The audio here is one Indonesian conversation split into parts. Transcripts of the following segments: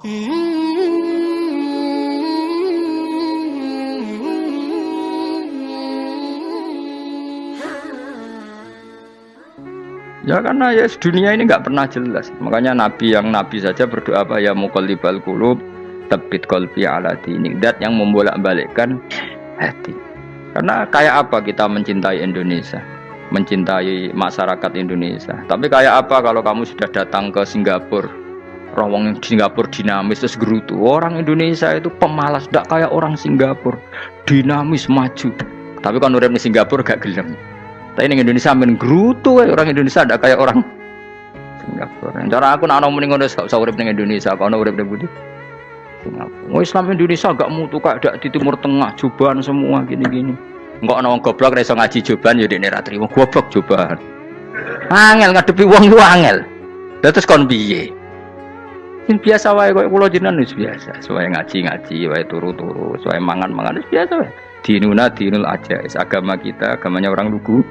Ya karena ya dunia ini nggak pernah jelas. Makanya nabi saja berdoa apa ya muqallibal qulub tsabbit qalbi ala dinik. Dat yang membolak-balikkan hati. Karena kayak apa kita mencintai Indonesia, mencintai masyarakat Indonesia. Tapi kayak apa kalau kamu sudah datang ke Singapura, rawang Singapura dinamis terus gerutu. Orang Indonesia itu pemalas, tidak kayak orang Singapura, dinamis maju. Tapi kalau urip di Singapura gak gelem. Tapi di Indonesia men gerutu, orang Indonesia tidak kayak orang Singapura. Cara aku nak ngomong ngono gak usah urip di Indonesia, kalau urip di Budi. Singapura. Islam Indonesia gak mutu kayak di Timur Tengah, cobaan semua gini-gini. Enggak ana wong goblok ra iso ngaji cobaan ya dekne ra trimo goblok cobaan. Angel ngadepi wong lu angel. Lah terus kon piye? Sing biasa wae koyo kula jenengan wis biasa. Suwe ngaji-ngaji wae turu-turu, suwe mangan-mangan wis biasa wae. Dinuna dinul aja, agama kita, agamanya orang lugu.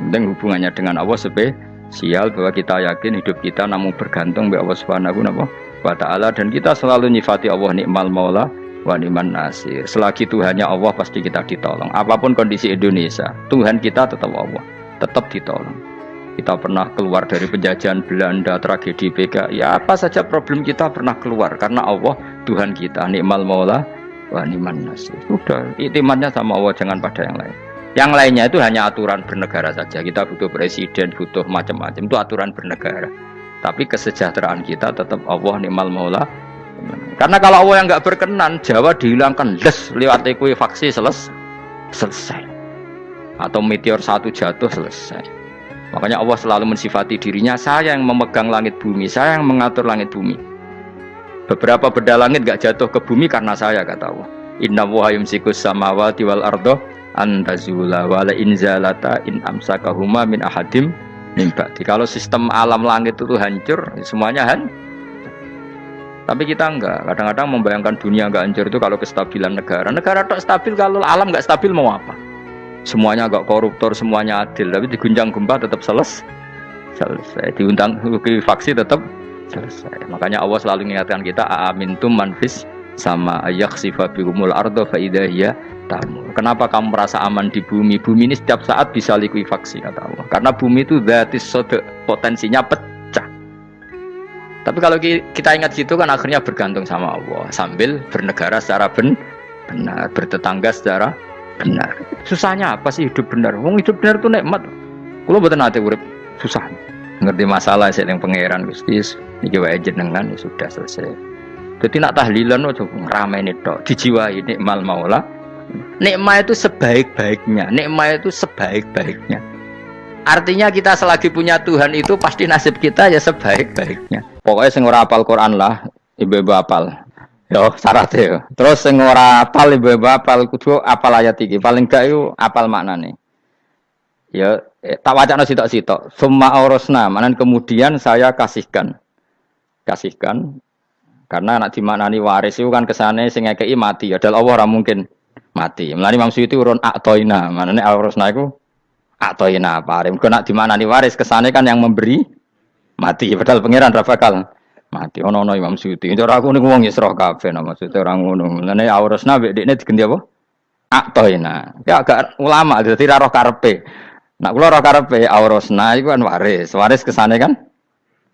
Penting hubungannya dengan Allah spesial bahwa kita yakin hidup kita namun bergantung kepada Allah Subhanahu wa ta'ala dan kita selalu nyifati Allah nikmal maula wa ni'man nasir. Selagi Tuhannya Allah pasti kita ditolong. Apapun kondisi Indonesia, Tuhan kita tetap Allah, tetap ditolong. Kita pernah keluar dari penjajahan Belanda, tragedi PKI, ya apa saja problem kita pernah keluar karena Allah Tuhan kita nikmal maula wa ni'man nasir. Sudah, iktimatnya sama Allah, jangan pada yang lain. Yang lainnya itu hanya aturan bernegara saja. Kita butuh presiden, butuh macam-macam, itu aturan bernegara. Tapi kesejahteraan kita tetap Allah ni'mal maula. Karena kalau Allah yang enggak berkenan, Jawa dihilangkan les lewat ekuifaksi selesai. Atau meteor satu jatuh selesai. Makanya Allah selalu mensifati dirinya, saya yang memegang langit bumi, saya yang mengatur langit bumi. Beberapa benda langit enggak jatuh ke bumi karena saya, kata Allah. Inna wa yumsikus samawati wal ardo antazula wala inzalata in amsakahuma min ahadim nimbati. Kalau sistem alam langit itu hancur, semuanya hancur. Tapi kita enggak. Kadang-kadang membayangkan dunia enggak hancur itu kalau kestabilan negara. Negara tak stabil, kalau alam enggak stabil mau apa? Semuanya enggak koruptor, semuanya adil. Tapi diguncang gempa tetap selesai. Diundang faksi tetap selesai. Makanya Allah selalu mengingatkan kita, aamintum manfis sama ayakhsifa bihumul ardo fa idza hiya tamur. Kenapa kamu merasa aman di bumi? Bumi ini setiap saat bisa likuifaksi, kata Allah. Karena bumi itu dzatis sodq, potensinya pecah. Tapi kalau kita ingat situ kan akhirnya bergantung sama Allah sambil bernegara secara benar, bertetangga secara benar. Susahnya apa sih hidup benar? Wong hidup benar itu nikmat. Kulo mboten nate urip susah. Ngerti masalah sing pangeran Gusti niki wae jenengan ya sudah selesai. Jadi nak tahlilan ojo ngrameni tok, dijiwai nikmal maula. Nikmat itu sebaik-baiknya, nikmat itu sebaik-baiknya. Artinya kita selagi punya Tuhan itu pasti nasib kita ya sebaik-baiknya. Pokoknya sing ora hafal Quran lah, ibu-ibu hafal. Yo syaratnya yo. Terus sing ora hafal ibu-ibu hafal kudu hafal ayat iki. Paling gak yo hafal maknane. Ya tak wacana sitok-sitok. Summa aurasna, manan kemudian saya kasihkan. Karena anak dimaknani waris itu kan kesane sing ngekeki mati. Ya dal Allah ora mungkin mati. Mulane Imam Suyuti urun atoina, manane aurasna iku atoina paring. Kok nak dimaknani waris kesane kan yang memberi mati. Padahal pangeran ra bakal mati. Ono Imam Suyuti. Cara aku niku wong Isra kabeh maksudnya ora ngono. Mulane aurasna mek dekne diganti apa? Atoina. Ya agak ulama dadi ra roh karepe. Nak kula roh karepe aurasna iku kan waris. Waris kesane kan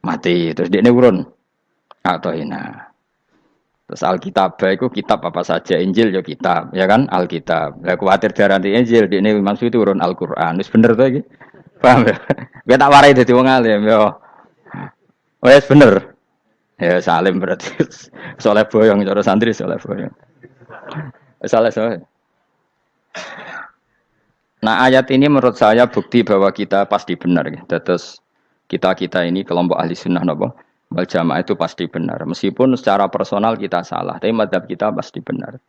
mati. Terus dekne urun atoina. Terus Alkitab itu kitab apa saja, Injil ya kitab, ya kan Alkitab. Lah kuwatir diarani Injil, dene maksud itu urun Al-Qur'an. Wis bener to iki? Paham ya? Kowe tak warai dadi wong alim ya. Wis bener. Ya salim berarti. Soleh boyong cara santri soleh boyong. Soleh. Nah, ayat ini menurut saya bukti bahwa kita pasti benar gitu. Terus kita ini kelompok ahli sunnah napa? Wal jamaah itu pasti benar. Meskipun secara personal kita salah, tapi mazhab kita pasti benar.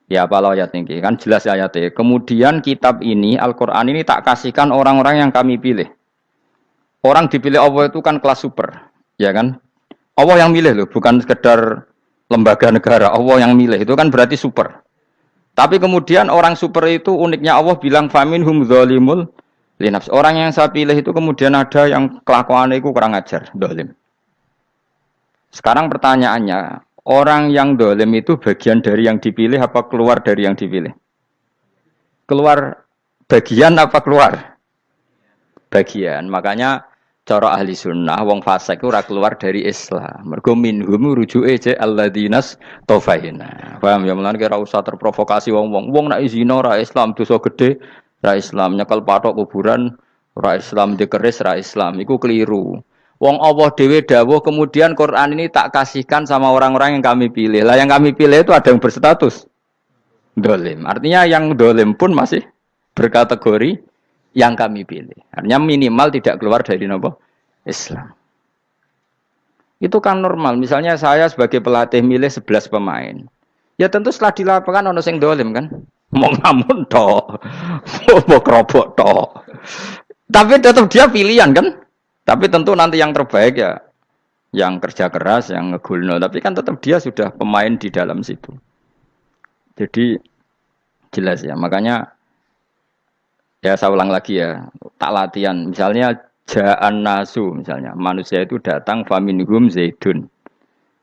Ya apa ayat ini? Kan jelas ayatnya. Kemudian kitab ini, Al-Quran ini tak kasihkan orang-orang yang kami pilih. Orang dipilih Allah itu kan kelas super. Ya kan? Allah yang milih loh, bukan sekedar lembaga negara. Allah yang milih, itu kan berarti super. Tapi kemudian orang super itu uniknya Allah bilang, faminhum zalimul linafs. Orang yang saya pilih itu kemudian ada yang kelakuannya itu kurang ajar, zalim. Sekarang pertanyaannya, orang yang dolim itu bagian dari yang dipilih apa keluar dari yang dipilih? Keluar bagian apa keluar? Bagian. Makanya cara ahli sunnah, wong fasik ora keluar dari Islam. Mergo minhum rujuke je alladinas tofaina. Paham ya? Mulane ora usah terprovokasi wong-wong. Wong nek zina ora Islam, dosa gede ora Islam, nyekel patok kuburan ora Islam, dikeris ora Islam. Iku keliru. Wong Allah dhewe dawuh kemudian Quran ini tak kasihkan sama orang-orang yang kami pilih. Lah yang kami pilih itu ada yang berstatus dolim. Artinya yang dolim pun masih berkategori yang kami pilih. Artinya minimal tidak keluar dari nopo Islam. Itu kan normal. Misalnya saya sebagai pelatih milih 11 pemain. Ya tentu setelah di lapangan ono sing dolim kan. Mau ngamun tok. Mau kerobok tok. Tapi tetap dia pilihan kan. Tapi tentu nanti yang terbaik ya yang kerja keras, yang ngegulno. Tapi kan tetap dia sudah pemain di dalam situ. Jadi jelas ya. Makanya ya saya ulang lagi ya, tak latihan. Misalnya ja'an nasu, misalnya manusia itu datang faminhum zaidun,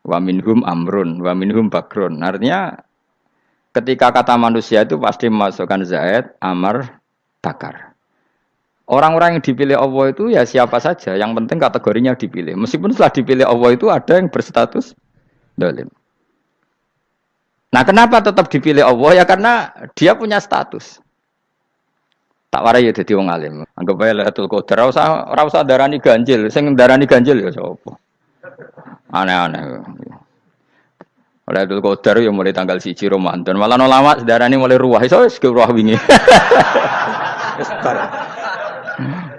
waminhum amrun, waminhum bakrun. Artinya ketika kata manusia itu pasti memasukkan zaid, amr, bakar. Orang-orang yang dipilih Allah itu ya siapa saja, yang penting kategorinya dipilih. Meskipun setelah dipilih Allah itu ada yang berstatus dolim. Nah kenapa tetap dipilih Allah? Ya karena dia punya status. Tak warai ya dadi wong alim. Anggap ae Lailatul Qadar ora usah darani ganjil, sing darani ganjil ya sapa. Aneh-aneh. Lailatul Qadar ya mulai tanggal 1 Ramadan. Malah ulama darani mulai ruwah iso wis ruwah wingi.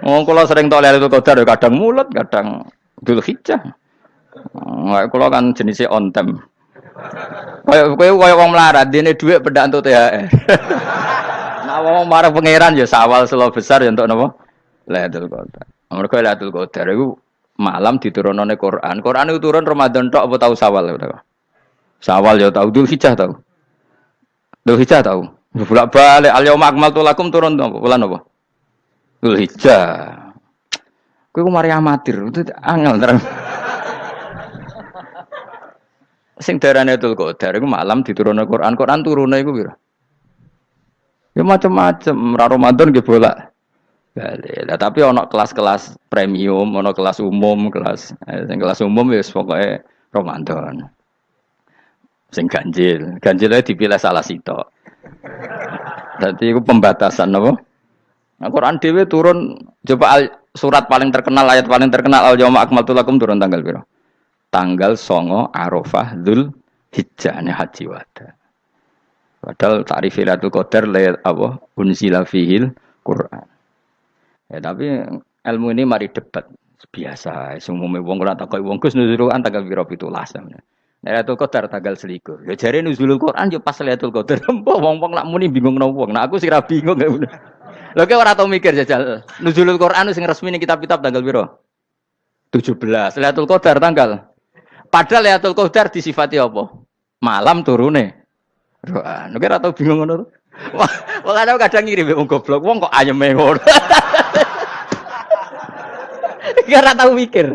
Wong kula sering tok Lailatul Qadar ya kadang mulut, kadang Dzulhijjah. Kula kan jenisnya on time. Kowe wong melarat dene dhuwit pendak entuk THR. Nah, wong marang pangeran ya sawal selo besar ya untuk napa? Lailatul Qadar. Mergo Lailatul Qadar iku malam diturunane Quran. Quran itu turun Ramadan tok apa tau Sawal ya? Sawal ya tau, Dzulhijjah tau. Dzulhijjah tau. Bolak-balik al-yauma akmaltu lakum turun apa? Bulan apa? Dzulhijjah. Kowe mari amatir, itu angel terang. Sing darane Lailatul Qadar iku malam diturunane Quran. Quran turune iku pira? Ya macam-macam, Ramadan nggih bolak. Lah tapi ono kelas-kelas premium, ono kelas umum, sing kelas umum wis pokoke Ramadan. Sing ganjil ae dipilih salah sitok. Dadi iku pembatasan apa? Nah, Quran dhewe turun coba surat paling terkenal, ayat paling terkenal al-yauma akmaltu lakum turun tanggal pira? Tanggal 9 Arafah Dzulhijjah haji wada. Padahal ta'rif Lailatul Qadar apa unzila fihil Quran. Ya tapi ilmu ini mari debat biasa. Sumume wong ora takoki wong Gus nuzul Quran tanggal piro 17. Lailatul Qadar tanggal 21. Ya jare nuzulul Quran yo pas Lailatul Qadar. Mbok wong-wong nak muni bingung nang wong. Nah aku sira bingung. Lha kok ora tau mikir jajal. Nuzulul Quran sing resmi ning kitab-kitab tanggal piro? 17. Lailatul Qadar tanggal. Padahal Lailatul Qadar disifati apa? Malam turune. Doa, nek ora tau bingung ngono. Wong kadang ngirim wong goblok, wong kok ayeme ngono. Ora tau mikir.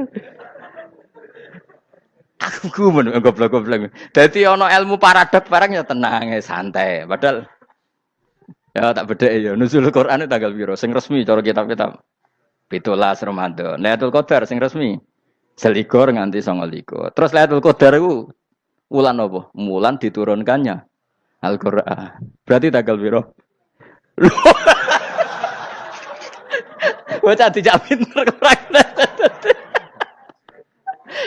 Aku gumun goblok-goblok. Dadi ana ilmu paradok barang ya tenang, santai. Padahal ya tak bedhek ya nuzul Quran tanggal piro sing resmi cara kitab-kitab. 17 Ramadan. Lailatul Qadar sing resmi 21 nganti 29. Terus Lailatul Qadar iku wulan apa? Wulan diturunkannya Al-Qur'an. Berarti tanggal piro? Bocah dijak pinter kurang.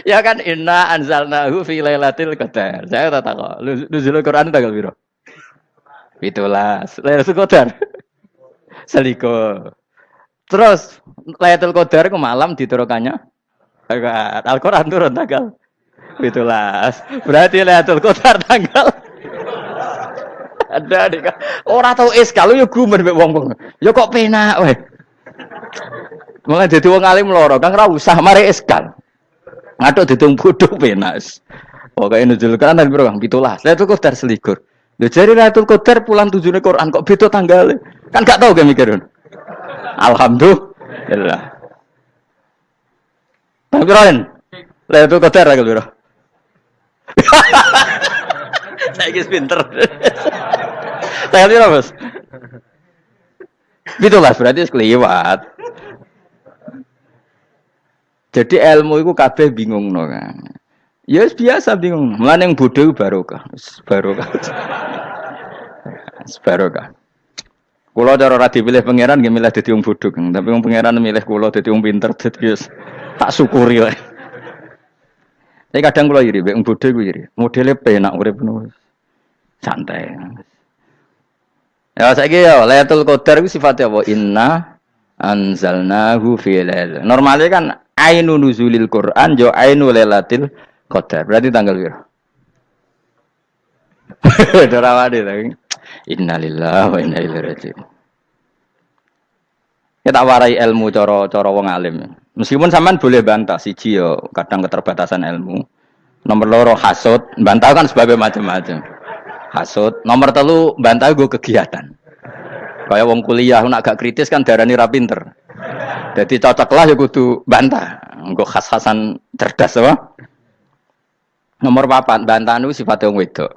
Ya kan inna anzalnahu fi lailatul qadar. Saya tak tahu. Nuzul Quran tanggal piro? 17. Lailatul Qadar. Seliko. Terus Lailatul Qadar ke malam diturunkannya Al-Qur'an turun tanggal 17. Berarti Lailatul Qadar tanggal ada dik. Ora tau kalau yo gumen mek wong-wong. Yo kok penak wae. Mulane dadi wong alim loro, Kang ora usah mari eskal. Ngathuk ditung bodho penak. Pokoke nuzul Quran tanggal piro, Kang? 17. Lailatul Qadar selikur. Lho jare Lailatul Qadar pulang tujune Quran kok beda tanggale. Kan gak tau ge mikir. Alhamdulillah. Tapi Ron, Lailatul Qadar tanggal piro? Saiki pinter. Tanggal piro, Bos? Itulah berarti sekeliwat. Jadi ilmu itu kabeh bingung no kan. Ya biasa bingung. Mulane yang bodoh barokah. Barokah. Barokah. Kula cara ora dipilih pangeran nggih milih dadi wong bodoh, tapi wong pangeran milih kula dadi wong pinter dadi wis tak syukuri wae. Tapi kadang kula iri, wong bodoh ku iri. Modele penak urip ngono. Santai. Ya saiki ya Lailatul Qadar iku sifate apa? Inna anzalnahu fi lail. Normale kan ainu nuzulil Quran yo ainu Lailatul Qadar. Berarti tanggal piro? Dorawade lagi. Innalillahi wa inna ilaihi raji'un. Kita warai ilmu cara wong alim. Meskipun sampean boleh bantah siji yo kadang keterbatasan ilmu. Nomor loro hasud, bantah kan sebabnya macam-macam. Hasud, nomor telu bantah gue kegiatan. Kayak wong kuliah nak gak kritis kan darani ra pinter. Jadi cocoklah ya kudu bantah. Nggo khas-khasan cerdas apa? Nomor 4 bantahan itu sifatnya wong wedok.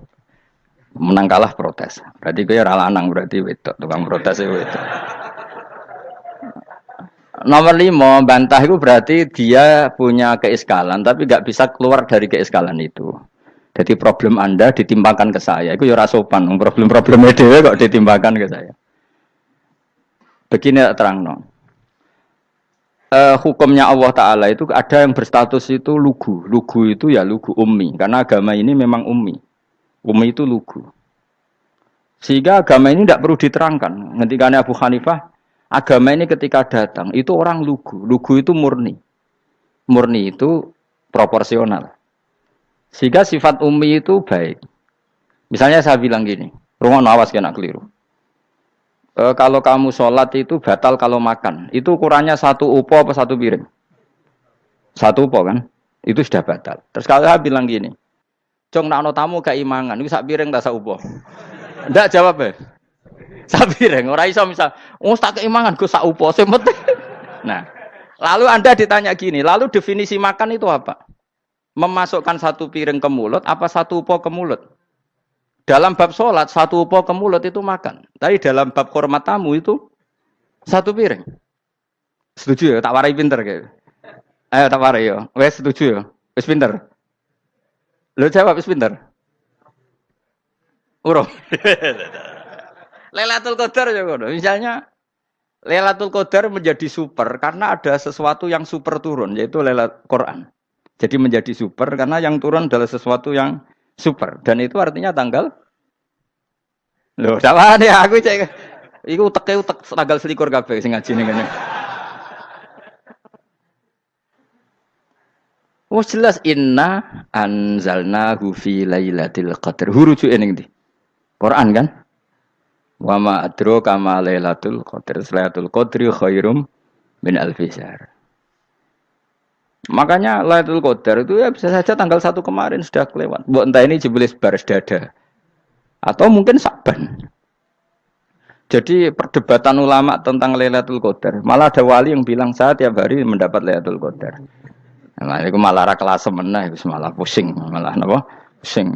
Menang kalah protes. Berarti kowe ora lanang berarti wedok, tukang protes wedok. Nomor 5 bantah itu berarti dia punya keiskalan tapi gak bisa keluar dari keiskalan itu. Jadi problem Anda ditimbangkan ke saya, itu ya rasopan. Problem-problemnya dewe kok ditimbangkan ke saya. Begini terang no. Hukumnya Allah Ta'ala itu ada yang berstatus itu lugu. Lugu itu ya lugu ummi. Karena agama ini memang ummi. Ummi itu lugu. Sehingga agama ini tidak perlu diterangkan. Ketika Abu Hanifah, agama ini ketika datang, itu orang lugu. Lugu itu murni. Murni itu proporsional. Sehingga sifat ummi itu baik. Misalnya saya bilang gini, rungono awas kena keliru. Kalau kamu sholat itu batal kalau makan. Itu ukurannya 1 upo apa 1 piring? 1 upo kan? Itu sudah batal. Terus kalau saya bilang gini, Jong nak ono tamu gak imangan, itu 1 piring tak 1 upo. Ndak jawab ya? 1 piring. Orang iso misal, tak keimangan gue 1 upo. Nah, lalu Anda ditanya gini, lalu definisi makan itu apa? Memasukkan 1 piring ke mulut, apa 1 upo ke mulut? Dalam bab sholat, 1 upo ke mulut itu makan. Tapi dalam bab hormat tamu itu 1 piring. Setuju ya? Tak warai pinter kayak. Ayo tak warai ya. Wes setuju ya? Wes pinter. Lo jawab wes pinter. Urung. Lailatul Qadar ya ngono. Misalnya Lailatul Qadar menjadi super karena ada sesuatu yang super turun, yaitu Lailatul Quran. Jadi menjadi super karena yang turun adalah sesuatu yang super. Dan itu artinya tanggal. Loh, salah nih aku cek. Iku utek tanggal 21 kabeh sing ngaji ning kene. Oh jelas inna anzalnahu fi lailatul qadar. Hurujuke ning ndi? Quran kan? Wa ma adraka ma lailatul qadar. Lailatul qadri khairum min alfi syahr. Makanya Lailatul Qadar itu ya bisa saja tanggal 1 kemarin sudah kelewat. Mbok entah ini jebelis baris dada. Atau mungkin Saban. Jadi perdebatan ulama tentang Lailatul Qadar. Malah ada wali yang bilang saya tiap hari mendapat Lailatul Qadar. Nah, itu malah ra kelas meneh, malah pusing, malah napa? Pusing.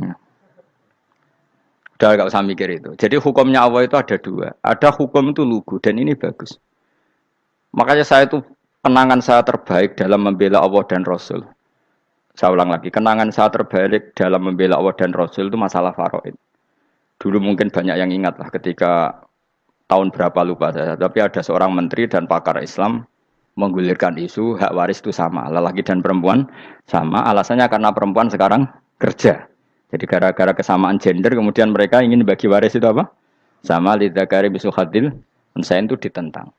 Udah gak usah mikir itu. Jadi hukumnya Allah itu ada 2. Ada hukum itu lugu dan ini bagus. Makanya saya itu kenangan saya terbaik dalam membela Allah dan Rasul. Saya ulang lagi, kenangan saya terbaik dalam membela Allah dan Rasul itu masalah faraid. Dulu mungkin banyak yang ingat lah ketika tahun berapa lupa saya. Tapi ada seorang menteri dan pakar Islam menggulirkan isu hak waris itu sama. Lelaki dan perempuan sama. Alasannya karena perempuan sekarang kerja. Jadi gara-gara kesamaan gender kemudian mereka ingin bagi waris itu apa? Sama lidzakari bisul hadil. Saya itu ditentang.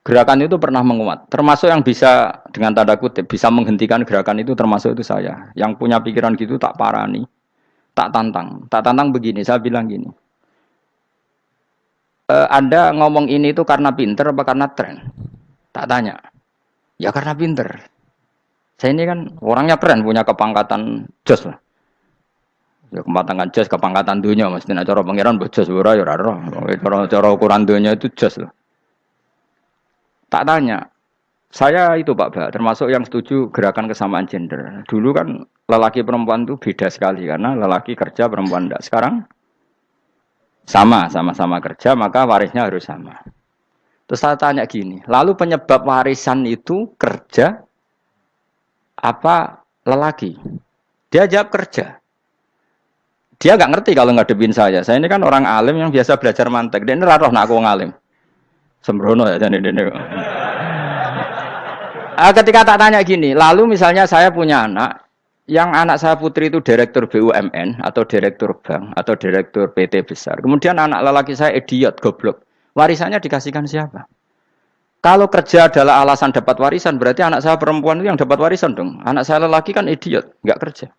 Gerakan itu pernah menguat, termasuk yang bisa dengan tanda kutip bisa menghentikan gerakan itu termasuk itu saya. Yang punya pikiran gitu tak parani, tak tantang begini. Saya bilang gini, Anda ngomong ini itu karena pinter apa karena tren? Tak tanya, ya karena pinter. Saya ini kan orangnya keren, punya kepangkatan jos lah. Ya kepangkatan jos, kepangkatan dunia, mestinya cara pangeran bojos ora ya ora. Cara ukuran dunia itu jos lah. Tak tanya, Saya itu Pak Ba, termasuk yang setuju gerakan kesamaan gender. Dulu kan lelaki perempuan itu beda sekali karena lelaki kerja perempuan tidak. Sekarang sama-sama kerja maka warisnya harus sama. Terus saya tanya gini, lalu penyebab warisan itu kerja apa lelaki? Dia jawab kerja. Dia nggak ngerti kalau ngadepin saya. Saya ini kan orang alim yang biasa belajar mantek. Dia ini roh nak aku ngalim. Sembrono ya jadi ini. Ketika tak tanya gini, lalu misalnya saya punya anak, yang anak saya putri itu direktur BUMN atau direktur bank atau direktur PT besar. Kemudian anak lelaki saya idiot, goblok. Warisannya dikasihkan siapa? Kalau kerja adalah alasan dapat warisan, berarti anak saya perempuan itu yang dapat warisan dong. Anak saya lelaki kan idiot, nggak kerja.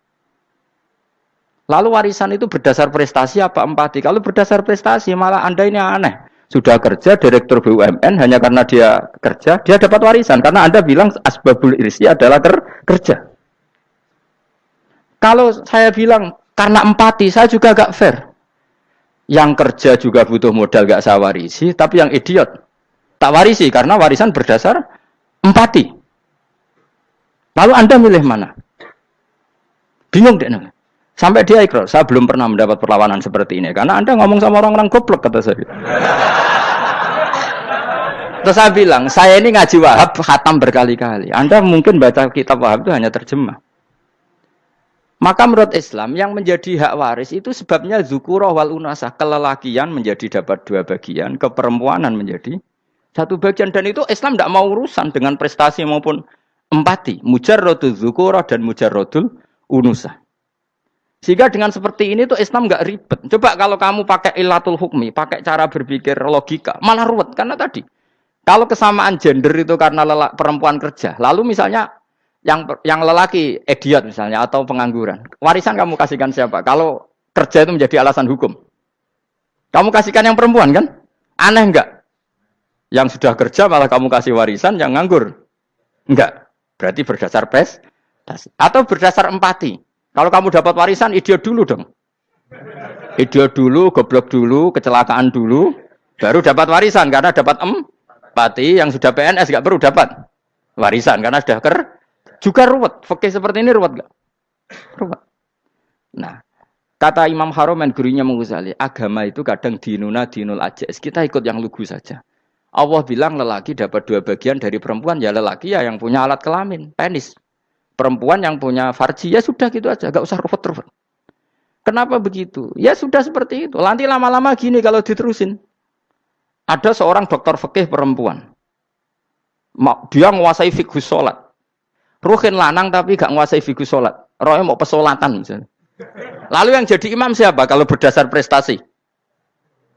Lalu warisan itu berdasar prestasi apa empati? Kalau berdasar prestasi, malah Anda ini aneh. Sudah kerja direktur BUMN hanya karena dia kerja, dia dapat warisan. Karena Anda bilang asbabul irsi adalah kerja. Kalau saya bilang karena empati, saya juga gak fair. Yang kerja juga butuh modal gak saya warisi, tapi yang idiot tak warisi karena warisan berdasar empati. Lalu Anda milih mana? Bingung deh. Sampai dia ikrar, saya belum pernah mendapat perlawanan seperti ini. Karena Anda ngomong sama orang-orang goblok, kata saya. Terus saya bilang, saya ini ngaji Wahab, khatam berkali-kali. Anda mungkin baca kitab Wahab itu hanya terjemah. Maka menurut Islam, yang menjadi hak waris itu sebabnya zukurah wal unasah. Kelelakian menjadi dapat 2 bagian, keperempuanan menjadi 1 bagian. Dan itu Islam tidak mau urusan dengan prestasi maupun empati. Mujarrodul zukurah dan mujarrodul unusah. Sehingga dengan seperti ini tuh Islam nggak ribet. Coba kalau kamu pakai ilatul hukmi, pakai cara berpikir logika, malah ruwet. Karena tadi, kalau kesamaan gender itu karena perempuan kerja, lalu misalnya yang lelaki idiot misalnya atau pengangguran, warisan kamu kasihkan siapa? Kalau kerja itu menjadi alasan hukum, kamu kasihkan yang perempuan kan? Aneh nggak? Yang sudah kerja malah kamu kasih warisan yang nganggur? Enggak. Berarti berdasar prestasi atau berdasar empati. Kalau kamu dapat warisan, idiot dulu dong. Idiot dulu, goblok dulu, kecelakaan dulu, baru dapat warisan karena dapat empati. Yang sudah PNS nggak perlu dapat warisan karena sudah juga ruwet. Fikih seperti ini ruwet nggak? Ruwet. Nah, kata Imam Haromen gurunya Menguzali, agama itu kadang dinuna dinul ajais. Kita ikut yang lugu saja. Allah bilang lelaki dapat 2 bagian dari perempuan, ya lelaki ya yang punya alat kelamin, penis. Perempuan yang punya farji, ya sudah gitu aja, gak usah ruwet-ruwet. Kenapa begitu? Ya sudah seperti itu. Nanti lama-lama gini kalau diterusin. Ada seorang dokter fikih perempuan. Dia menguasai fikih sholat. Ruhin lanang tapi gak menguasai fikih sholat. Rohnya mau pesolatan misalnya. Lalu yang jadi imam siapa kalau berdasar prestasi?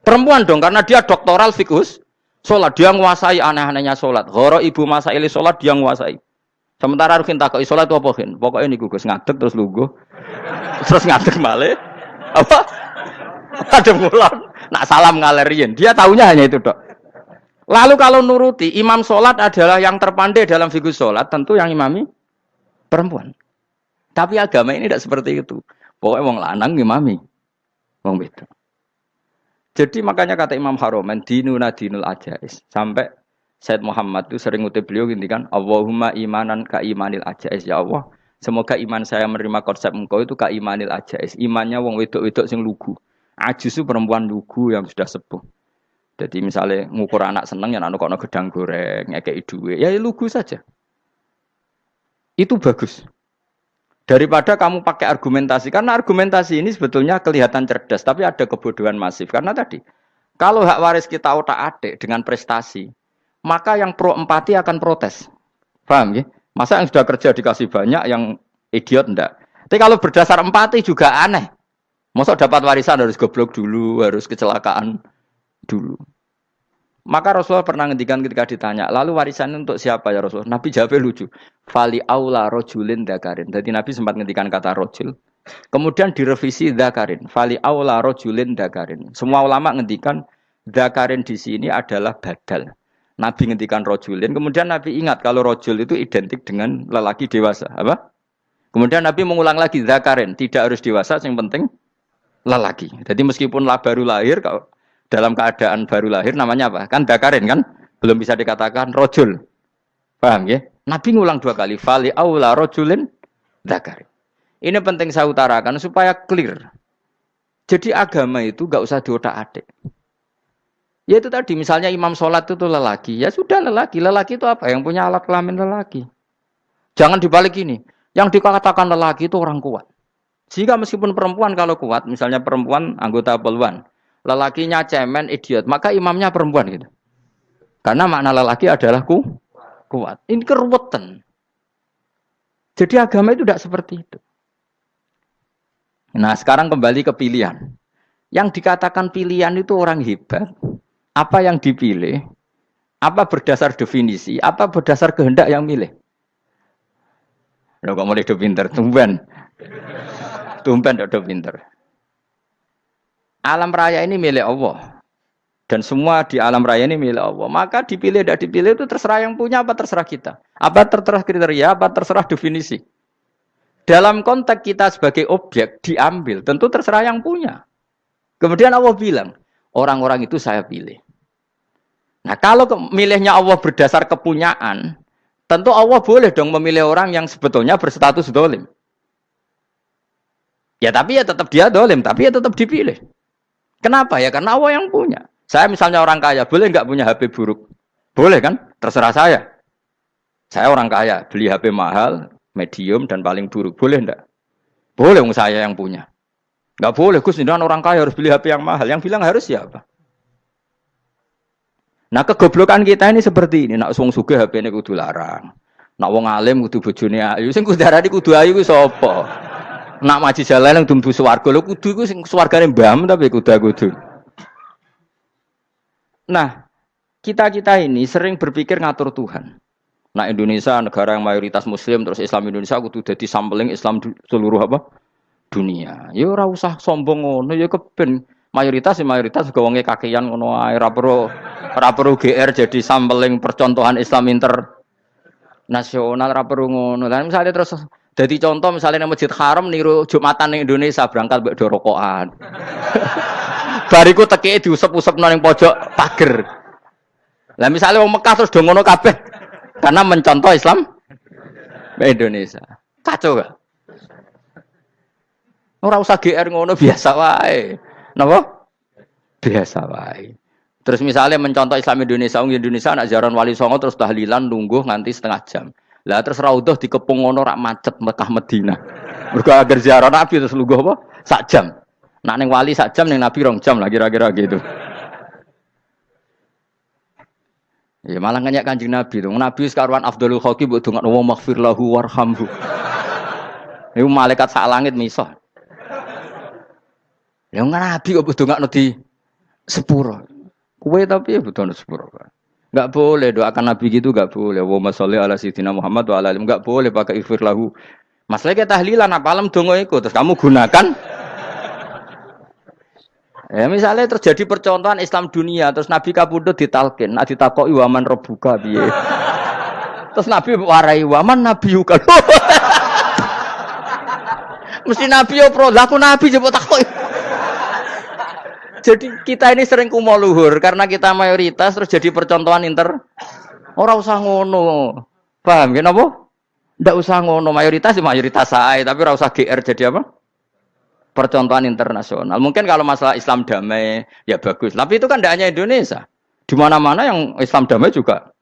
Perempuan dong, karena dia doktoral fikih sholat. Dia menguasai aneh-anehnya sholat. Ghoro ibu masaili sholat dia menguasai. Sementara Rukin takoi sholat itu apa Rukin? Pokoknya ini gugus ngadeg terus lugu, terus ngadeg malih, apa? Ada mulan, nak salam ngalerin. Dia tahunya hanya itu dok. Lalu kalau nuruti imam sholat adalah yang terpandai dalam fikih sholat, tentu yang imami perempuan. Tapi agama ini tidak seperti itu. Pokoknya wong lanang imami, wong beda. Jadi makanya kata Imam Haromen dinuna dinul ajais sampai Said Muhammad itu sering ngutip beliau gini kan, Allahumma imanan ka imanil ajais, ya Allah. Semoga iman saya menerima konsep engkau itu ka imanil ajais. Imannya wong wedok-wedok sing lugu. Ajis itu perempuan lugu yang sudah sepuh. Jadi misalnya ngukur anak seneng ya anak kono gedang goreng, ngekei duwe, ya lugu saja. Itu bagus. Daripada kamu pakai argumentasi, karena argumentasi ini sebetulnya kelihatan cerdas, tapi ada kebodohan masif. Karena tadi, kalau hak waris kita otak-atik dengan prestasi, maka yang pro empati akan protes. Paham ya? Masa yang sudah kerja dikasih banyak, yang idiot enggak? Tapi kalau berdasar empati juga aneh. Masa dapat warisan harus goblok dulu, harus kecelakaan dulu. Maka Rasulullah pernah ngendikan ketika ditanya, lalu warisan untuk siapa ya Rasulullah? Nabi jawabnya lucu. Fali aula rojulin dakarin. Jadi Nabi sempat ngendikan kata rojul. Kemudian direvisi dakarin. Fali aula rojulin dakarin. Semua ulama ngendikan dakarin di sini adalah badal. Nabi ngendikan rojulin, kemudian Nabi ingat kalau rojul itu identik dengan lelaki dewasa, apa? Kemudian Nabi mengulang lagi zakarin, tidak harus dewasa, yang penting lelaki. Jadi meskipun baru lahir, kalau dalam keadaan baru lahir namanya apa? Kan zakarin kan, belum bisa dikatakan rojul. Paham ya? Nabi ngulang 2 kali. Fali aula rajulin dzakari. Ini penting saya utarakan supaya clear. Jadi agama itu gak usah diotak-atik. Ya itu tadi, misalnya imam sholat itu lelaki. Ya sudah lelaki. Lelaki itu apa? Yang punya alat kelamin lelaki. Jangan dibalik ini. Yang dikatakan lelaki itu orang kuat. Sehingga meskipun perempuan kalau kuat, misalnya perempuan anggota poluan, lelakinya cemen, idiot, maka imamnya perempuan gitu. Karena makna lelaki adalah kuat. Ini keruwetan. Jadi agama itu tidak seperti itu. Nah sekarang kembali ke pilihan. Yang dikatakan pilihan itu orang hebat. Apa yang dipilih? Apa berdasar definisi? Apa berdasar kehendak yang milih? Loh kok mulai do pinter? Tumben do pinter. Alam raya ini milik Allah. Dan semua di alam raya ini milik Allah. Maka dipilih tidak dipilih itu terserah yang punya apa terserah kita. Apa terserah kriteria, apa terserah definisi. Dalam konteks kita sebagai objek diambil, tentu terserah yang punya. Kemudian Allah bilang, orang-orang itu saya pilih. Nah kalau milihnya Allah berdasar kepunyaan, tentu Allah boleh dong memilih orang yang sebetulnya berstatus dolim. Ya tapi ya tetap dia dolim, tapi ya tetap dipilih. Kenapa ya? Karena Allah yang punya. Saya misalnya orang kaya, boleh nggak punya HP buruk? Boleh kan? Terserah saya. Saya orang kaya, beli HP mahal, medium dan paling buruk. Boleh enggak? Boleh saya yang punya. Enggak boleh, Gus, ini orang kaya harus beli HP yang mahal. Yang bilang harus siapa? Nah, kegoblokan kita ini seperti ini. Nak wong sugih HP-ne kudu larang. Nak wong alim kudu bojone ayu. Sing kudu darani kudu ayu ku sapa? Nak maji jalan yang dumbu swarga lho kudu iku sing swargane mbam tapi kudu. Nah, kita ini sering berpikir ngatur Tuhan. Nah, Indonesia negara yang mayoritas muslim terus Islam Indonesia kudu dadi sampling Islam seluruh apa? Dunia. Ya ora usah sombong ngono ya keben mayoritas juga wonge kakean ngono ae ora perlu GR jadi sampling percontohan Islam internasional ora perlu ngono. Lah misale terus dadi contoh misalnya nang Masjid Haram niru Jumatan ning Indonesia berangkat mbek do rokokan. Bariku tekike diusep-usep nang pojok pager. Lah misale wong Mekah terus do ngono kabeh karena mencontoh Islam Indonesia. Kacau gak? Ora usah GR ngono biasa wae. Napa? Biasa wae. Terus misalnya mencontoh Islam Indonesia, Indonesia anak jaran Wali Songo terus tahlilan nunggu nganti setengah jam. Lah terus raudhah dikepung ngono rak macet Mekah Madinah. Mergo agar ziarah Nabi terus lungguh apa? Sak jam. Nak ning wali sak jam ning Nabi 2 jam lah kira-kira gitu. Ya malah nganyak Kanjeng Nabi to. Nabi sekaruan Afdhalul Khalqi mbok dongakno wa maghfir lahu warhamhu. Niku malaikat sak langit misah. Ya Nabi kok dongakno di sepuro. Kowe tapi ya butuh sepuro. Enggak boleh doakan Nabi gitu enggak boleh. Wa sholli ala sayyidina Muhammad wa ala alihi enggak boleh pakai ighfir lahu. Masalahnya tahlilan apa alam donga iku terus kamu gunakan. Ya misalnya terjadi percontohan Islam dunia terus Nabi kapundhut ditalkin, nak ditakoki waman rebuka piye. Terus Nabi warai waman nabiyuka. Mesti Nabi yo pro, lah aku Nabi coba takoki. Jadi kita ini sering kumo luhur karena kita mayoritas terus jadi percontohan ora usah ngono. Paham ya napa? Ndak usah ngono, mayoritas sae, tapi ora usah GR jadi apa? Percontohan internasional. Mungkin kalau masalah Islam damai ya bagus. Tapi itu kan tidak hanya Indonesia. Di mana-mana yang Islam damai juga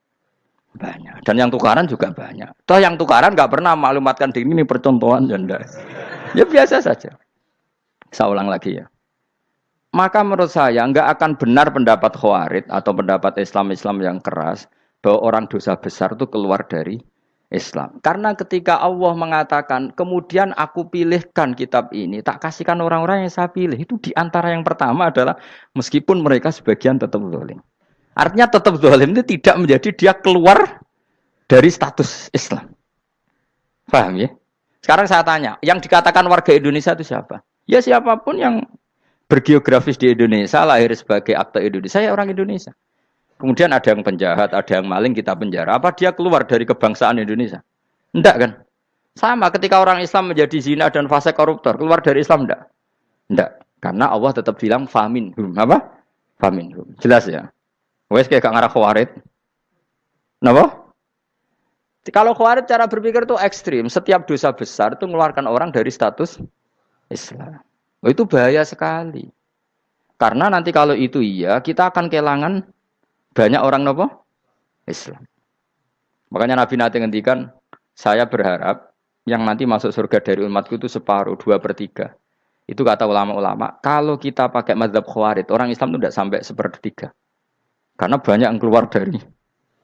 banyak. Dan yang tukaran juga banyak. Toh yang tukaran nggak pernah maklumatkan diri ini percontohan janda. Ya biasa saja. Saya ulang lagi ya. Maka menurut saya nggak akan benar pendapat Khawarij atau pendapat Islam yang keras bahwa orang dosa besar itu keluar dari Islam. Karena ketika Allah mengatakan, kemudian aku pilihkan kitab ini, tak kasihkan orang-orang yang saya pilih. Itu diantara yang pertama adalah, meskipun mereka sebagian tetap zalim. Artinya tetap zalim itu tidak menjadi dia keluar dari status Islam. Paham ya? Sekarang saya tanya, yang dikatakan warga Indonesia itu siapa? Ya siapapun yang bergeografis di Indonesia, lahir sebagai akte Indonesia, ya orang Indonesia. Kemudian ada yang penjahat, ada yang maling, kita penjara. Apa dia keluar dari kebangsaan Indonesia? Enggak kan? Sama ketika orang Islam menjadi zina dan fase koruptor, keluar dari Islam enggak? Enggak. Karena Allah tetap bilang faminhum. Apa? Faminhum. Jelas ya? Wes kayak gak ngarah Khawarij. Napa? Kalau Khawarij cara berpikir itu ekstrim. Setiap dosa besar itu mengeluarkan orang dari status Islam. Oh, itu bahaya sekali. Karena nanti kalau itu iya, kita akan kehilangan banyak orang nopo Islam. Makanya Nabi nanti ngendikan, saya berharap yang nanti masuk surga dari umatku itu separuh, 2/3. Itu kata ulama-ulama. Kalau kita pakai mazhab Khawarij, orang Islam itu tidak sampai 1/3. Karena banyak yang keluar dari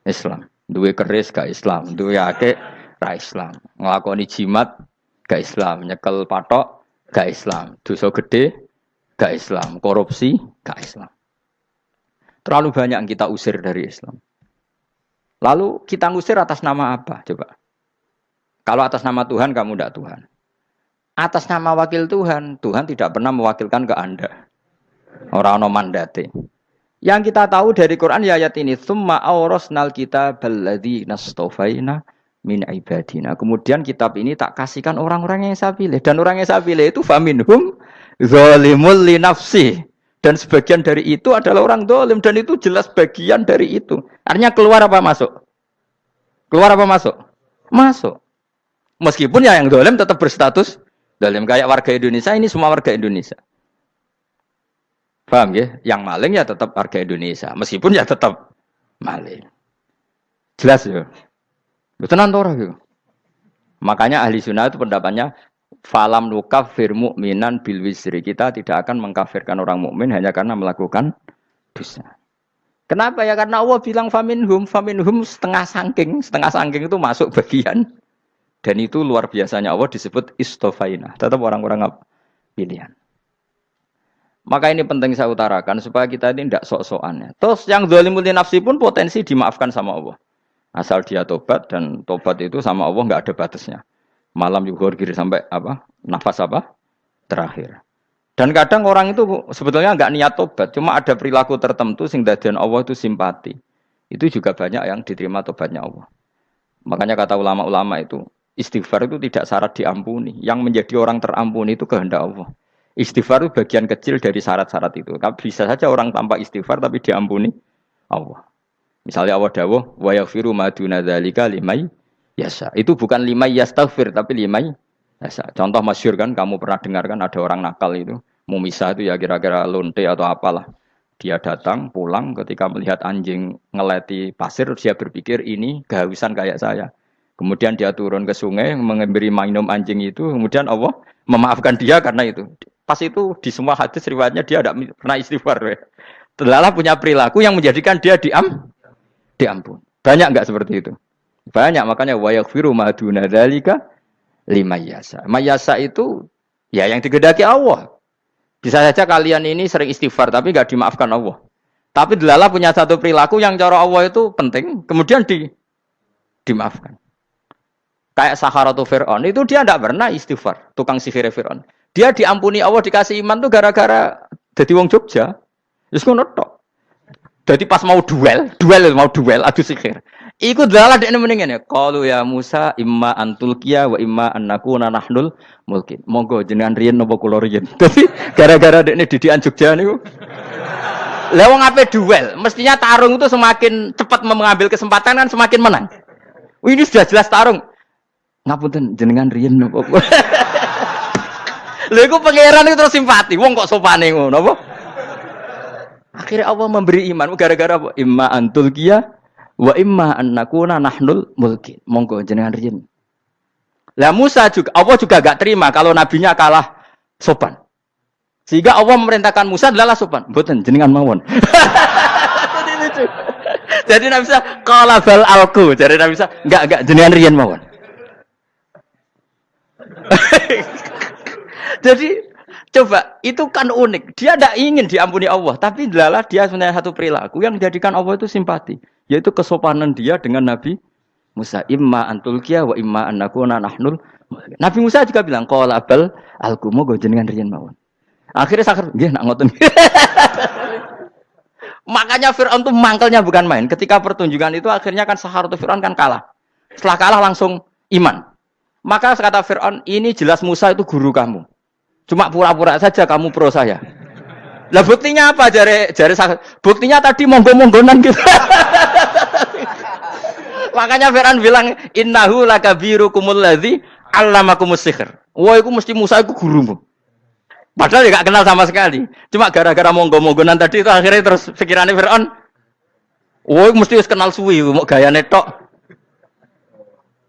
Islam. Duwe keris gak Islam, duwe akeh ra Islam. Nglakoni jimat gak Islam, nyekel patok gak Islam, dosa gede gak Islam, korupsi gak Islam. Terlalu banyak yang kita usir dari Islam. Lalu kita ngusir atas nama apa? Coba. Kalau atas nama Tuhan kamu tidak Tuhan. Atas nama wakil Tuhan, Tuhan tidak pernah mewakilkan ke Anda. Orang-orang mandate. Yang kita tahu dari Quran ya ayat ini, tsumma awrasnal kitabal ladzina astafaina min ibadina. Kemudian kitab ini tak kasihkan orang-orang yang saya pilih, dan orang yang saya pilih itu faminhum zalimul li nafsi. Dan sebagian dari itu adalah orang zalim, dan itu jelas bagian dari itu. Artinya keluar apa masuk? Keluar apa masuk? Masuk. Meskipun ya yang zalim tetap berstatus zalim, kayak warga Indonesia, ini semua warga Indonesia. Paham ya? Yang maling ya tetap warga Indonesia. Meskipun ya tetap maling. Jelas ya? Tenan ora ya? Makanya ahli sunnah itu pendapatnya falam nukafir mu'minan bil wisri. Kita tidak akan mengkafirkan orang mukmin hanya karena melakukan dosa. Kenapa ya? Karena Allah bilang faminhum setengah sangking itu masuk bagian. Dan itu luar biasanya Allah disebut istofaina. Tetap orang-orang pilihan. Maka ini penting saya utarakan supaya kita ini tidak sok-sokan. Terus yang zalimul li nafsi pun potensi dimaafkan sama Allah. Asal dia tobat, dan tobat itu sama Allah nggak ada batasnya. Malam yughur sampai apa? Nafas apa? Terakhir. Dan kadang orang itu sebetulnya nggak niat tobat, cuma ada perilaku tertentu sing dadian Allah itu simpati. Itu juga banyak yang diterima tobatnya Allah. Makanya kata ulama-ulama itu, istighfar itu tidak syarat diampuni. Yang menjadi orang terampuni itu kehendak Allah. Istighfar itu bagian kecil dari syarat-syarat itu. Bisa saja orang tanpa istighfar tapi diampuni Allah. Misalnya Allah dawuh, wa yaghfiru ma duna dzalika limay yasha. Itu bukan limay yastaghfir tapi limay yasha. Contoh masyhur kan, kamu pernah dengar kan ada orang nakal itu, mau misah itu ya kira-kira lonte atau apalah. Dia datang pulang ketika melihat anjing ngeleti pasir, dia berpikir ini kehausan kayak saya. Kemudian dia turun ke sungai memberi minum anjing itu, kemudian Allah memaafkan dia karena itu. Pas itu di semua hadis riwayatnya dia tidak pernah istighfar. Telah punya perilaku yang menjadikan dia diampun. Banyak enggak seperti itu? Banyak, makanya wa yaghfiru ma duna dzalika liman yasha. Mayasa itu ya yang digedaki Allah. Bisa saja kalian ini sering istighfar tapi enggak dimaafkan Allah. Tapi Delala punya satu perilaku yang cara Allah itu penting, kemudian dimaafkan. Kayak Saharatu Fir'aun, itu dia tidak pernah istighfar, tukang sihir Fir'aun. Dia diampuni Allah, dikasih iman tuh gara-gara jadi wong Jogja. Terus ngono tok. Jadi pas mau duel adu sihir. Iku Delala dekne mendingan ya. Qalu ya Musa imma antulqiya wa imma annakuna nahnul mulkin. Monggo jenengan riyen napa kula riyen. Dadi gara-gara dekne didikan Jogja niku. Lah wong ape duel, mestinya tarung itu semakin cepat mengambil kesempatan kan semakin menang. Ini sudah jelas tarung. Ngapunten jenengan riyen napa. Lha iku pangeran itu terus simpati. Wong kok sopane ngono apa? Akhirnya Allah memberi iman gara-gara apa? Imma antulqiya wa imma annakuna nahnul mulkin. Monggo jenengan riyen. Lah Musa juga Allah juga enggak terima kalau nabinya kalah sopan. Sehingga Allah memerintahkan Musa adalah sopan. Mboten jenengan mawon. Jadi Nabi Musa qala bal alqu. Jadi Nabi Musa enggak jenengan riyen mawon. Jadi coba itu kan unik. Dia tidak ingin diampuni Allah, tapi adalah dia punya satu perilaku yang menjadikan Allah itu simpati, yaitu kesopanan dia dengan Nabi Musa. Imma antulqiya wa imma annakuna nahnul. Nabi Musa juga bilang qala bal alqu moga jenengan riyen mawon. Akhirnya sakar nggih nak ngoten. Makanya Firaun itu mangkelnya bukan main. Ketika pertunjukan itu akhirnya kan Saharatu Firaun kan kalah. Setelah kalah langsung iman. Maka kata Firaun, ini jelas Musa itu guru kamu. Cuma pura-pura saja kamu pro saya. Lah buktinya apa? Jare buktinya tadi monggo-monggonan gitu. Makanya Fir'aun bilang innahu lakabirukumul ladzi 'allamakumus sihr. Wah, iku mesti Musa iku gurumu. Padahal ya gak kenal sama sekali. Cuma gara-gara monggo-monggonan tadi itu akhirnya terus pikirannya Fir'aun, wah, mesti wis kenal suwi, mau gayane tok.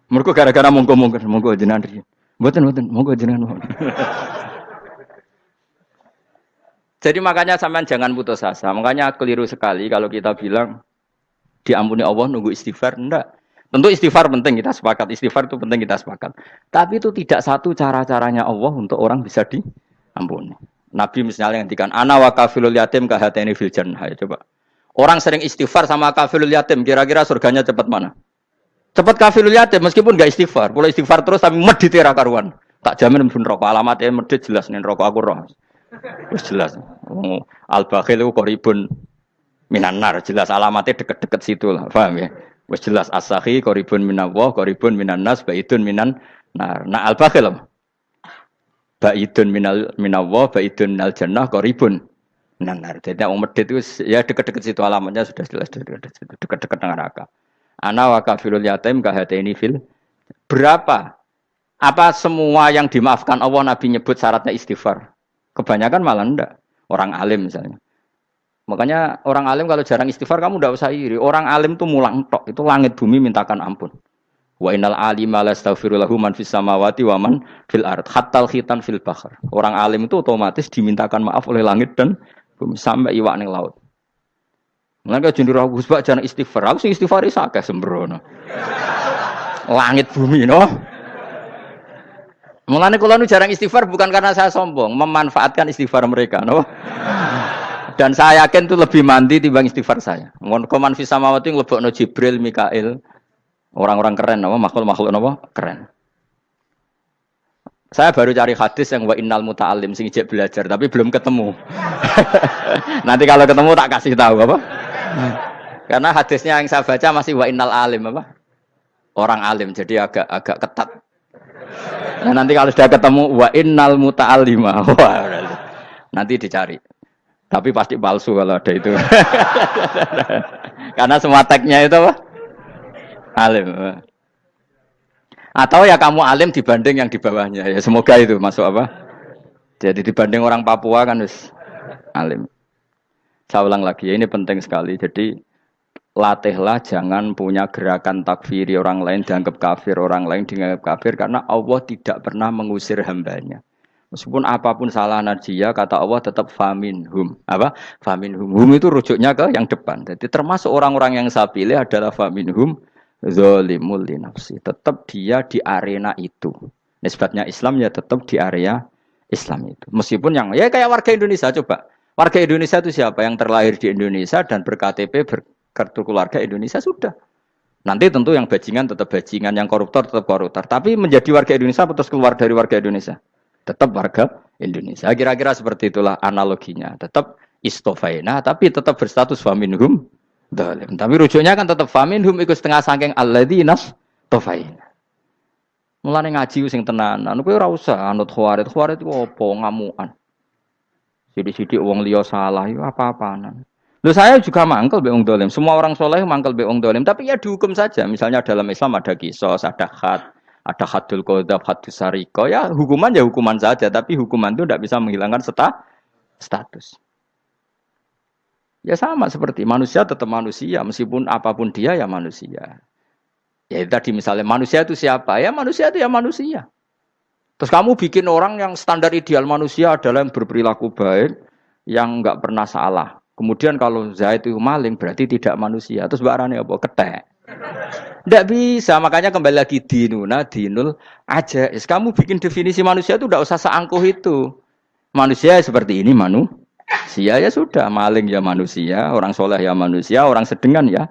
Mergo gara-gara monggo jenengan riyen. Mboten, monggo jenengan. Jadi makanya sampean jangan putus asa. Makanya keliru sekali kalau kita bilang diampuni Allah nunggu istighfar. Enggak. Tentu istighfar penting, kita sepakat. Istighfar itu penting, kita sepakat. Tapi itu tidak satu cara-caranya Allah untuk orang bisa diampuni. Nabi misalnya ngendikan ana wa kafilul yatim kahateni fil jannah. Ya, coba. Orang sering istighfar sama kafilul yatim, kira-kira surganya cepat mana? Cepat kafilul yatim meskipun enggak istighfar. Kalau istighfar terus tapi medit ra karuan. Tak jamin pun rokok alamatnya medit jelas nih rokok aku roh. Wis jelas. Al-bakhil itu koribun minan nar, jelas alamatnya deket-deket situ lah, paham ya? Wis jelas as-sakhi koribun minallah, koribun minan nas, baidun minan nar. Nah al-bakhil apa? Baidun minallah, baidun minal jannah, koribun minan nar. Jadi orang medit itu ya deket-deket situ alamatnya sudah jelas deket-deket dengan neraka. Ana wa kafilul yatim kahataini fil. Berapa? Apa semua yang dimaafkan Allah Nabi nyebut syaratnya istighfar? Kebanyakan malah enggak. Orang alim misalnya. Makanya orang alim kalau jarang istighfar kamu enggak usah iri. Orang alim tuh mulang tok. Itu langit bumi mintakan ampun. Wa innal alima lastaghfiru lahu man fis samawati wa man fil ard. Hattal khitan fil bahr. Orang alim itu otomatis dimintakan maaf oleh langit dan bumi sampai iwak ning laut. Mulane jenenge Gus Bak jarang istighfar. Aku sing istighfar is akeh sembrono. Langit bumi no. Mulane kula nu jarang istighfar bukan karena saya sombong, memanfaatkan istighfar mereka, no? Dan saya yakin itu lebih mandi timbang istighfar saya. Ngon koman fi samawati nglebokno Jibril, Mikail, orang-orang keren, no? Makhluk-makhluk no? Keren. Saya baru cari hadis yang wa innal muta'allim sing ijek belajar tapi belum ketemu. Nanti kalau ketemu tak kasih tahu apa? Karena hadisnya yang saya baca masih wa innal alim apa? Orang alim jadi agak ketat. Nah, nanti kalau sudah ketemu wa innal muta'allima. Wah, nanti dicari. Tapi pasti palsu kalau ada itu. Karena semua tagnya itu apa? Alim. Atau ya kamu alim dibanding yang di bawahnya. Ya semoga itu masuk apa? Jadi dibanding orang Papua kan harus alim. Saya ulang lagi, ya, ini penting sekali. Jadi latihlah jangan punya gerakan takfiri orang lain dianggap kafir, orang lain dianggap kafir karena Allah tidak pernah mengusir hambanya. Meskipun apapun salah najiyah kata Allah tetap faminhum. Apa? Faminhum. Hum itu rujuknya ke yang depan. Jadi termasuk orang-orang yang saya pilih adalah faminhum zalimul li nafsi. Tetap dia di arena itu. Nisbatnya Islam ya tetap di area Islam itu. Meskipun yang ya kayak warga Indonesia coba. Warga Indonesia itu siapa? Yang terlahir di Indonesia dan ber-KTP kartu keluarga Indonesia sudah. Nanti tentu yang bajingan tetap bajingan, yang koruptor tetap koruptor. Tapi menjadi warga Indonesia atau keluar dari warga Indonesia? Tetap warga Indonesia. Kira-kira seperti itulah analoginya. Tetap istofaina, tapi tetap berstatus faminhum dalim. Tapi rujuknya kan tetap faminhum ikut setengah saking alladzinas tofaina. Mulane ngaji sing tenanan. Kowe ora usah anut khawarit. Khawarit ku opo ngamukan. Sidik-sidik wong liya salah itu apa-apaan. Loh saya juga mangkel be wong dolim. Semua orang soleh mangkel be wong dolim. Tapi ya dihukum saja. Misalnya dalam Islam ada kisos, ada hadul qadzaf, hadus sariko. Ya hukuman ya hukuman saja. Tapi hukuman itu tidak bisa menghilangkan status. Ya sama seperti manusia tetap manusia. Meskipun apapun dia ya manusia. Ya tadi misalnya manusia itu siapa? Ya manusia itu ya manusia. Terus kamu bikin orang yang standar ideal manusia adalah yang berperilaku baik, yang enggak pernah salah. Kemudian kalau Zaid itu maling berarti tidak manusia. Terus barangnya apa? Ketek. Tidak bisa. Makanya kembali lagi dinul aja. Kamu bikin definisi manusia itu tidak usah seangkuh itu. Manusia seperti ini manusia ya sudah. Maling ya manusia, orang soleh ya manusia, orang sedengan ya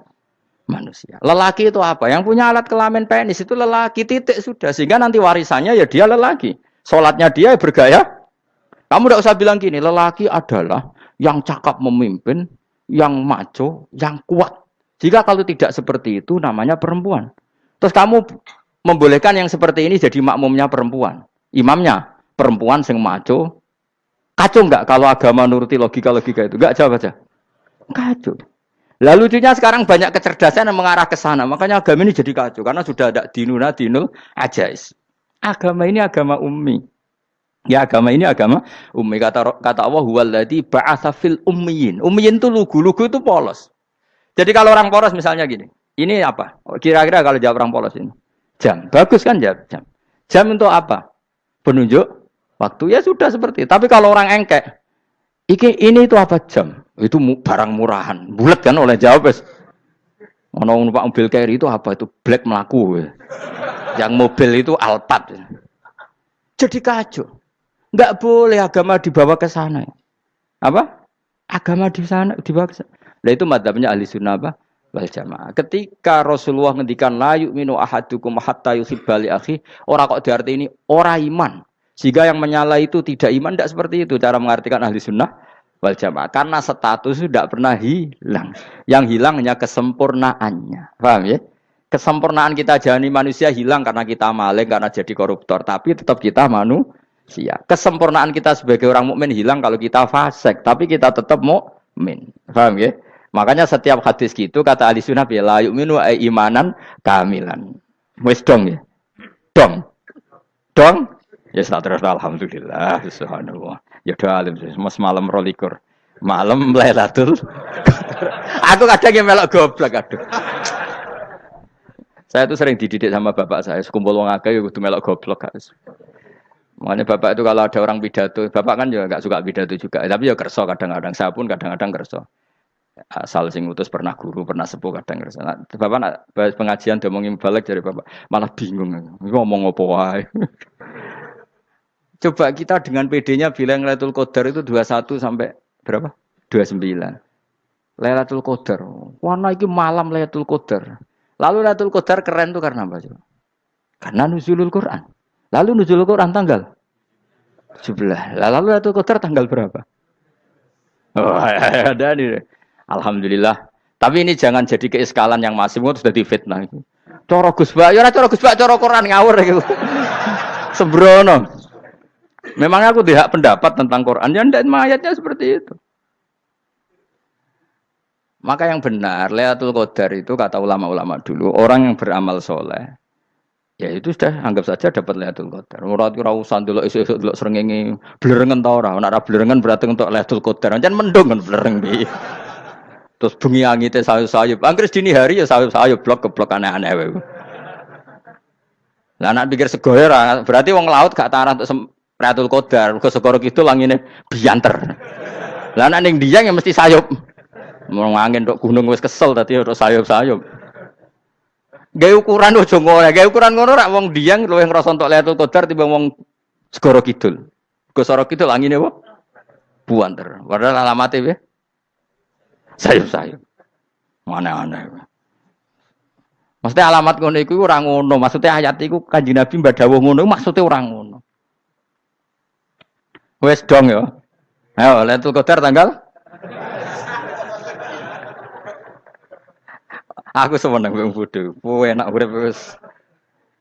manusia. Lelaki itu apa? Yang punya alat kelamin penis itu lelaki, titik sudah. Sehingga nanti warisannya ya dia lelaki. Sholatnya dia bergaya. Kamu tidak usah bilang gini, lelaki adalah yang cakap memimpin, yang maco, yang kuat. Jika kalau tidak seperti itu namanya perempuan. Terus kamu membolehkan yang seperti ini jadi makmumnya perempuan. Imamnya perempuan sing maco. Kacau enggak kalau agama nuruti logika-logika itu? Enggak, jawab aja. Kacau. Lalu lucunya sekarang banyak kecerdasan yang mengarah ke sana. Makanya agama ini jadi kacau karena sudah ada dinul ajais. Agama ini agama ummi. Ya agama ini agama ummi, kata Allah huwallazi ba'atsa fil ummiyin. Ummiyin itu lugu itu polos. Jadi kalau orang polos misalnya gini. Ini apa? Kira-kira kalau jawab orang polos ini. Jam. Bagus kan jawab jam. Jam untuk apa? Penunjuk waktu. Ya sudah seperti itu. Tapi kalau orang engkek, ini itu apa jam? Itu barang murahan. Bulat kan oleh jawab. Ono numpak mobil carry itu apa? Itu black melaku. Yang mobil itu Alphard. Jadi kacau. Enggak boleh agama dibawa ke sana. Apa? Agama di sana dibawa ke sana. Nah itu madzhabnya ahli sunnah apa? Wal jamaah. Ketika Rasulullah ngendikan la yu'minu ahadukum hatta yuhibba li akhi, ora kok diarti ini ora iman. Sehingga yang menyala itu tidak iman, tidak seperti itu cara mengartikan ahli sunnah wal jamaah. Karena status itu tidak pernah hilang. Yang hilang hanya kesempurnaannya. Paham ya? Kesempurnaan kita jadi manusia hilang karena kita maling, karena jadi koruptor. Tapi tetap kita manusia. Kesempurnaan kita sebagai orang mukmin hilang kalau kita fasik. Tapi kita tetap mukmin. Paham ya? Makanya setiap hadis gitu kata ahli sunnah la yu'minu imanan kamilan. Wis dong ya. Dong. Dong. Ya terus alhamdulillah subhanallah. Ya doa alim semalam rolikur. Malam Lailatul. Aku kadang yang melok goblok aduh. Saya itu sering dididik sama bapak saya, sekumpul wong akeh ya kudu melok goblok guys. Makanya bapak itu kalau ada orang pidato, bapak kan juga enggak suka pidato juga, tapi ya kerso kadang-kadang, saya pun kadang-kadang kerso. Asal sing utus pernah guru, pernah sepuh kadang kerso. Nah, bapak nak pengajian diomongin balik dari bapak, malah bingung. Ngomong apa wae. Coba kita dengan PD-nya bilang Lailatul Qadar itu 21 sampai berapa? 29. Lailatul Qadar. Warna iki malam Lailatul Qadar. Lalu Lailatul Qadar keren tuh karena apa coba? Karena nuzulul Quran. Lalu nuzulul Quran tanggal 17. Lalu Lailatul Qadar tanggal berapa? Oh, ada nih. Alhamdulillah. Tapi ini jangan jadi keiskalan yang masif itu sudah difitnah. Coro Gus Bak, ya ora coro Gus Bak, coro Quran ngawur gitu. Sembrono. Memang aku tidak pendapat tentang Quran, ya ndak ayatnya seperti itu. Maka yang benar, Lailatul Qadar itu kata ulama-ulama dulu, orang yang beramal soleh, ya itu sudah anggap saja dapat Lailatul Qadar. Ora usah ndelok esuk-esuk ndelok srengenge blerengen ta ora. Nek ora blerengen berarti untuk Lailatul Qadar. Jan mendung kan blereng piye. Terus bengi angite sayup-sayup. Anggere dini hari ya sayup-sayup blok aneh-aneh wae. Lah nek pikir segoyo ora, berarti wong laut gak tarah untuk Lailatul Qadar, ke segoro kidul langine bianter. Lah nek ning Dieng ya mesti sayup. Mau angin tok gunung wis kesel tadi tok sayup-sayup. Gawe ukuran ojo ngono, gawe ukuran ngono rak wong Dieng luwih ngrasa entuk Lailatul Qadar timbang wong segoro kidul. Ke segoro kidul angine apa? Buanter. Padahal alamate piye? Sayup-sayup. Aneh-aneh. Maksudnya alamat ngono iku ora ngono, maksudnya ayat iku Kanjeng Nabi mbadhawuh ngono, maksudnya ora ngono. Wes dong ya. Ayo Lailatul Qadar tanggal. Aku seneng wong bodho. Kowe enak urip wis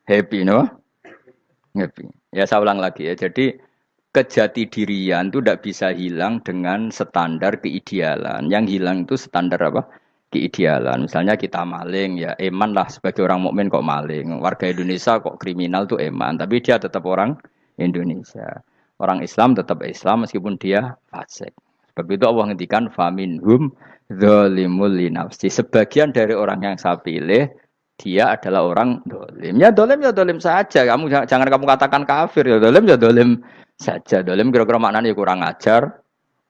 happy no? Happy. Ya saya ulang lagi ya. Jadi kejati dirian itu tidak bisa hilang dengan standar keidealan. Yang hilang itu standar apa? Keidealan. Misalnya kita maling ya eman lah sebagai orang mukmin kok maling. Warga Indonesia kok kriminal tuh eman, tapi dia tetap orang Indonesia. Orang Islam tetap Islam meskipun dia fasik. Sebab itu Allah ngendikan faminhum zalimul linafsi. Sebagian dari orang yang saya pilih dia adalah orang dolim. Ya dolim saja. Kamu jangan kamu katakan kafir ya dolim saja. Dolim kira-kira maknanya kurang ajar,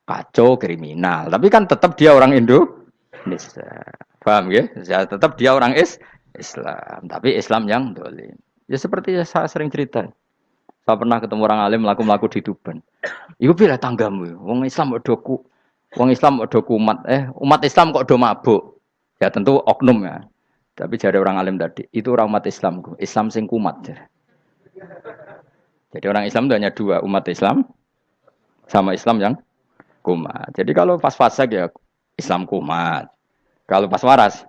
kacau, kriminal. Tapi kan tetap dia orang Indonesia. Paham ya? Ya tetap dia orang Islam. Tapi Islam yang dolim. Ya seperti saya sering cerita. Saya pernah ketemu orang alim melaku di Tuban. Iku pilih tanggamu. Wong Islam kok do kumat. Umat Islam kok do mabuk. Ya tentu oknum ya. Tapi jadi orang alim tadi, itu orang umat Islam. Islam sing kumat. Jadi orang Islam itu hanya dua, umat Islam sama Islam yang kumat. Jadi kalau pas fasik ya Islam kumat. Kalau pas waras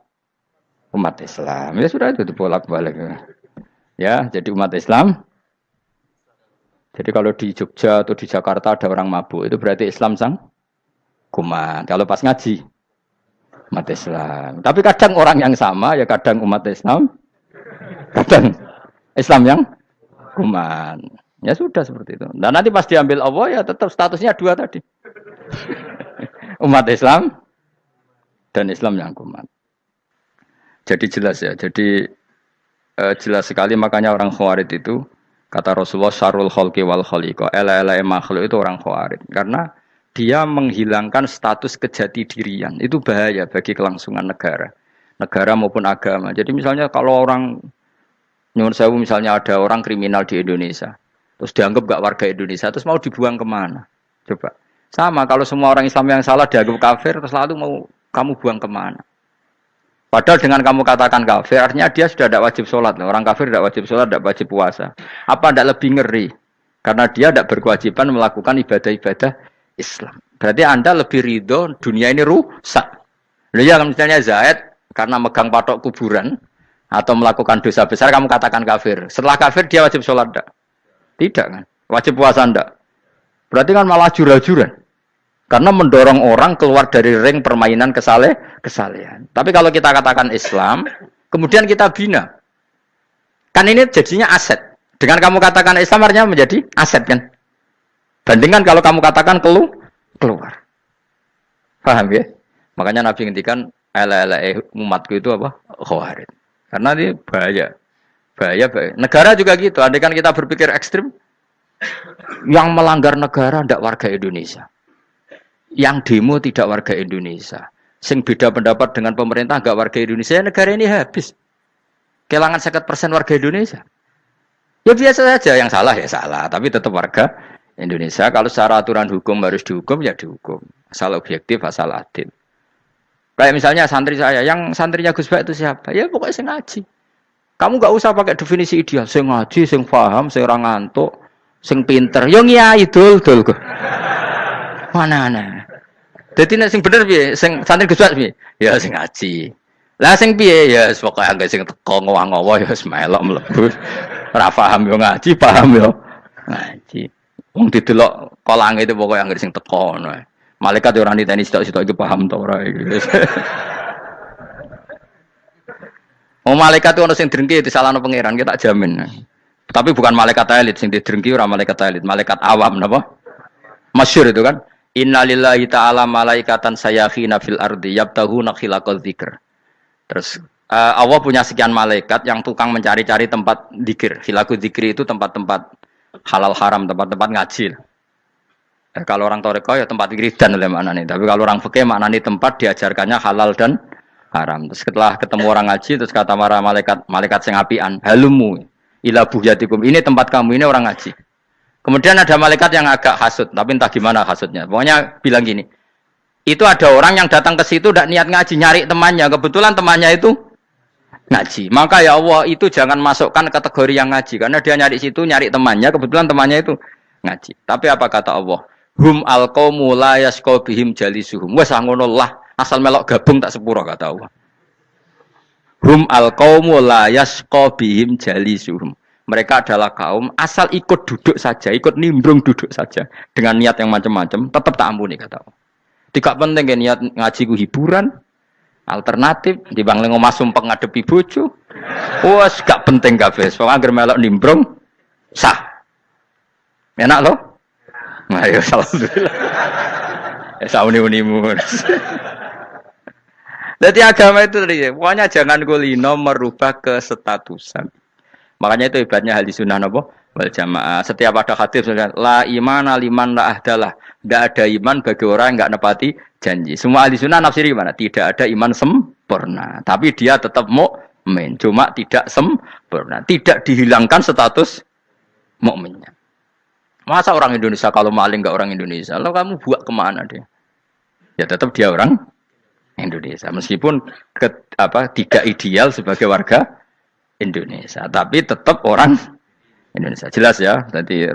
umat Islam. Ya sudah itu bolak-balik. Ya, jadi umat Islam. Jadi kalau di Jogja atau di Jakarta ada orang mabuk, itu berarti Islam sang kumat. Kalau pas ngaji, umat Islam. Tapi kadang orang yang sama ya kadang umat Islam, kadang Islam yang kuman. Ya sudah seperti itu. Dan nanti pas diambil Allah ya tetap statusnya dua tadi. Umat Islam dan Islam yang kuman. Jadi jelas ya. Jadi jelas sekali makanya orang Khawarij itu kata Rasulullah syarrul khalqi wal khaliqa. Ela-ela makhluk itu orang Khawarij karena dia menghilangkan status kejati dirian. Itu bahaya bagi kelangsungan negara. Negara maupun agama. Jadi misalnya kalau orang nyuwun sewu misalnya ada orang kriminal di Indonesia, terus dianggap gak warga Indonesia, terus mau dibuang kemana? Coba. Sama kalau semua orang Islam yang salah dianggap kafir, terus lalu mau kamu buang kemana? Padahal dengan kamu katakan kafir, artinya dia sudah tidak wajib sholat. Orang kafir tidak wajib sholat, tidak wajib puasa. Apa tidak lebih ngeri? Karena dia tidak berkewajiban melakukan ibadah-ibadah Islam. Berarti Anda lebih ridho dunia ini rusak. Ya misalnya Zaid karena megang patok kuburan atau melakukan dosa besar kamu katakan kafir. Setelah kafir dia wajib sholat enggak? Tidak kan? Wajib puasa enggak? Berarti kan malah jura-juran. Karena mendorong orang keluar dari ring permainan kesalehan. Tapi kalau kita katakan Islam, kemudian kita bina. Kan ini jadinya aset. Dengan kamu katakan Islam artinya menjadi aset kan? Bandingkan kalau kamu katakan keluar. Paham ya? Makanya Nabi ngendikan ala umatku itu apa? Khawarij. Karena ini bahaya. Bahaya. Negara juga gitu. Andai kan kita berpikir ekstrim, yang melanggar negara tidak warga Indonesia. Yang demo tidak warga Indonesia. Sing beda pendapat dengan pemerintah enggak warga Indonesia, negara ini habis. Kehilangan 50% warga Indonesia. Ya biasa saja, yang salah ya salah, tapi tetap warga Indonesia. Kalau secara aturan hukum harus dihukum ya dihukum. Asal objektif, asal adil. Kayak misalnya santri saya, yang santrinya Gus Bak itu siapa? Ya pokoknya sing ngaji. Kamu enggak usah pakai definisi ideal, sing ngaji, sing paham, sing ora ngantuk, sing pinter. Yo ngiyai dul kok. Mana. Dadi nek sing bener piye? Sing santri Gus Bak piye? Ya sing ngaji. Lah sing piye? Ya pokoke anggere sing teko ngowah-ngowah ya wis melok mlebu. Ora paham yo ngaji, paham yo ngaji. Wong didelok kolange itu pokoke anggere sing teko ngono. Malaikat yo ora niteni sitok-sitok iki paham ta ora iki. Malaikat itu ono sing drengki disalahno pangeran, kita tak jamin. Tapi bukan malaikat elit sing didrengki ora malaikat elit, malaikat awam napa? Masyhur itu kan. Innalillahi ta'ala malaikatan sayakhina fil ardi yabtaghuna khilaqal dzikr. Terus Allah punya sekian malaikat yang tukang mencari-cari tempat dzikir. Khilaqul dzikri itu tempat-tempat halal haram, tempat-tempat ngaji. Kalau orang toreko ya tempat wiridan oleh maknanya. Tapi kalau orang fikih maknanya tempat diajarkannya halal dan haram. Terus setelah ketemu orang ngaji terus kata para malaikat sing apian, halumu ila buhyatikum. Ini tempat kamu, ini orang ngaji. Kemudian ada malaikat yang agak hasud, tapi entah gimana hasudnya. Pokoknya bilang gini, itu ada orang yang datang ke situ tidak niat ngaji, nyari temannya. Kebetulan temannya itu ngaji. Maka ya Allah itu jangan masukkan kategori yang ngaji, karena dia nyari situ, nyari temannya. Kebetulan temannya itu ngaji. Tapi apa kata Allah? Hum alqaumu la yasqa bihim jalisuhum. Wes ngono lah, asal melok gabung tak sepuro kata Allah. Hum alqaumu la yasqa bihim jalisuhum. Mereka adalah kaum asal ikut duduk saja, ikut nimbrung duduk saja dengan niat yang macam-macam, tetap tak ampuni kata Allah. Tidak penting kan niat ngaji ku hiburan, alternatif, dibanding ngomong sumpah ngadepi bojo. Wes gak penting kabeh. Wong anggere melok nimbrung sah. Enak loh? Nah, ya alhamdulillah. Ya sauni-unimu. Jadi agama itu tadi, pokoknya jangan kulino merubah kesestatusan. Makanya itu hebatnya ahli sunnah napa wal jamaah. Setiap ada hadis la imana liman la ahdalah. Tidak ada iman bagi orang yang enggak nepati janji. Semua ahli sunnah nafsiri gimana? Tidak ada iman sempurna, tapi dia tetap mukmin, cuma tidak sempurna. Tidak dihilangkan status mukminnya. Masa orang Indonesia kalau maling enggak orang Indonesia? Lalu kamu buat kemana dia? Ya tetap dia orang Indonesia, meskipun tidak ideal sebagai warga Indonesia, tapi tetap orang Indonesia. Jelas ya. Tadi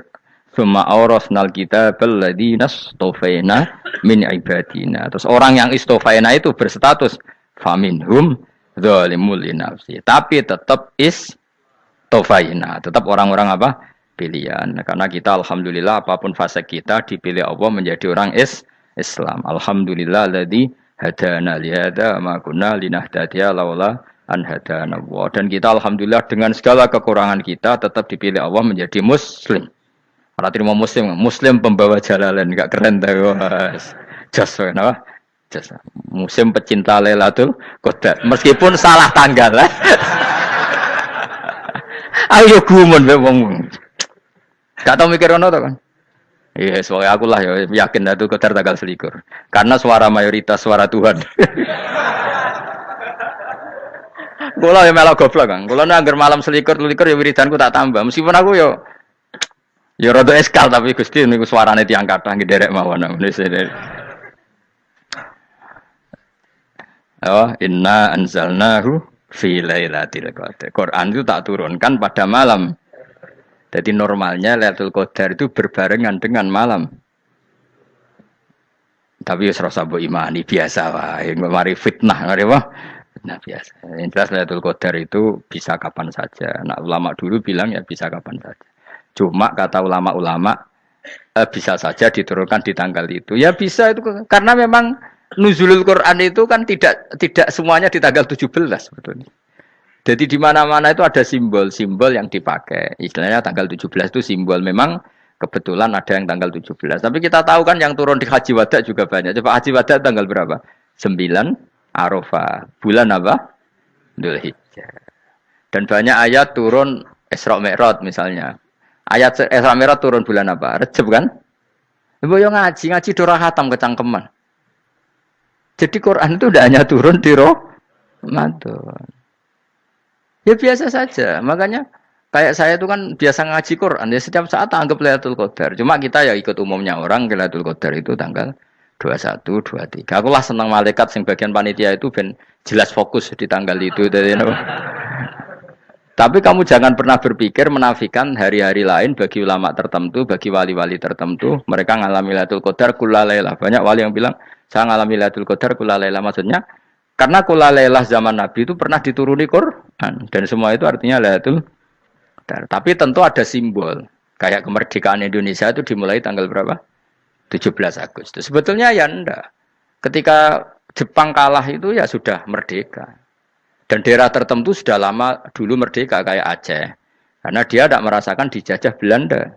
summa awrasnal kitabal ladzina istofaina min ibadina. Terus orang yang istofaina itu berstatus faminhum zalimul linafsi. Tapi tetap istofaina, tetap orang-orang apa? Pilihan. Karena kita alhamdulillah apapun fase kita dipilih Allah menjadi orang Islam. Alhamdulillah alladzi hadana lihada ma kunna linahtadiya laula an hadana Allah. Dan kita alhamdulillah dengan segala kekurangan kita tetap dipilih Allah menjadi muslim. Ora terima muslim, muslim pembawa jalalan, enggak keren ta, Mas. Jas napa? Jas. Muslim pecinta Lailatul Qadar. Meskipun salah tanggal. Ayo gumun mbek wong. Gak tau mikir ono to kan? Iya, soalnya aku lah ya yakin Lailatul Qadar tanggal 21. Karena suara mayoritas suara Tuhan. Kula ya melok goblok kan. Kula nek anggar malam 21 ya wiridanku tak tambah. Meskipun aku ya rada eskal tapi Gusti niku suarane tiyang kathah nderek mawon. Oh, inna anzalnahu fi lailatul qadar. Quran itu tak turunkan pada malam. Jadi normalnya Lailatul Qadar itu berbarengan dengan malam. Tapi ya serasa mbok imani biasa wae. Mari fitnah, mari apa? Fitnah biasa. Yang jelas Lailatul Qadar itu bisa kapan saja. Nah, ulama dulu bilang ya bisa kapan saja. Cuma kata ulama-ulama bisa saja diturunkan di tanggal itu. Ya bisa itu karena memang nuzulul Quran itu kan tidak semuanya di tanggal 17 sebetulnya. Jadi di mana-mana itu ada simbol-simbol yang dipakai. Istilahnya tanggal 17 itu simbol memang kebetulan ada yang tanggal 17. Tapi kita tahu kan yang turun di Haji Wada juga banyak. Coba Haji Wada tanggal berapa? 9 Arafah. Bulan apa? Dzulhijjah. Dan banyak ayat turun Isra Mi'raj misalnya. Ayat Isra Mi'raj turun bulan apa? Rejab kan? Ibu yang ngaji dora khatam kecangkeman. Jadi Quran itu tidak hanya turun di Ramadan. Ya biasa saja. Makanya kayak saya itu kan biasa ngaji Quran. Ya setiap saat anggap Lailatul Qadar. Cuma kita ya ikut umumnya orang Lailatul Qadar itu tanggal 21, 23. Aku lah senang malaikat yang bagian panitia itu ben jelas fokus di tanggal itu. Tapi kamu jangan pernah berpikir menafikan hari-hari lain bagi ulama tertentu, bagi wali-wali tertentu. Mereka ngalami Lailatul Qadar kulalailah. Banyak wali yang bilang, saya ngalami Lailatul Qadar kulalailah. Maksudnya, karena kulalailah zaman Nabi itu pernah dituruni Quran. Dan semua itu artinya Lailatul Qadar. Tapi tentu ada simbol. Kayak kemerdekaan Indonesia itu dimulai tanggal berapa? 17 Agustus. Sebetulnya ya enggak. Ketika Jepang kalah itu ya sudah merdeka. Dan daerah tertentu sudah lama dulu merdeka kayak Aceh. Karena dia tidak merasakan dijajah Belanda.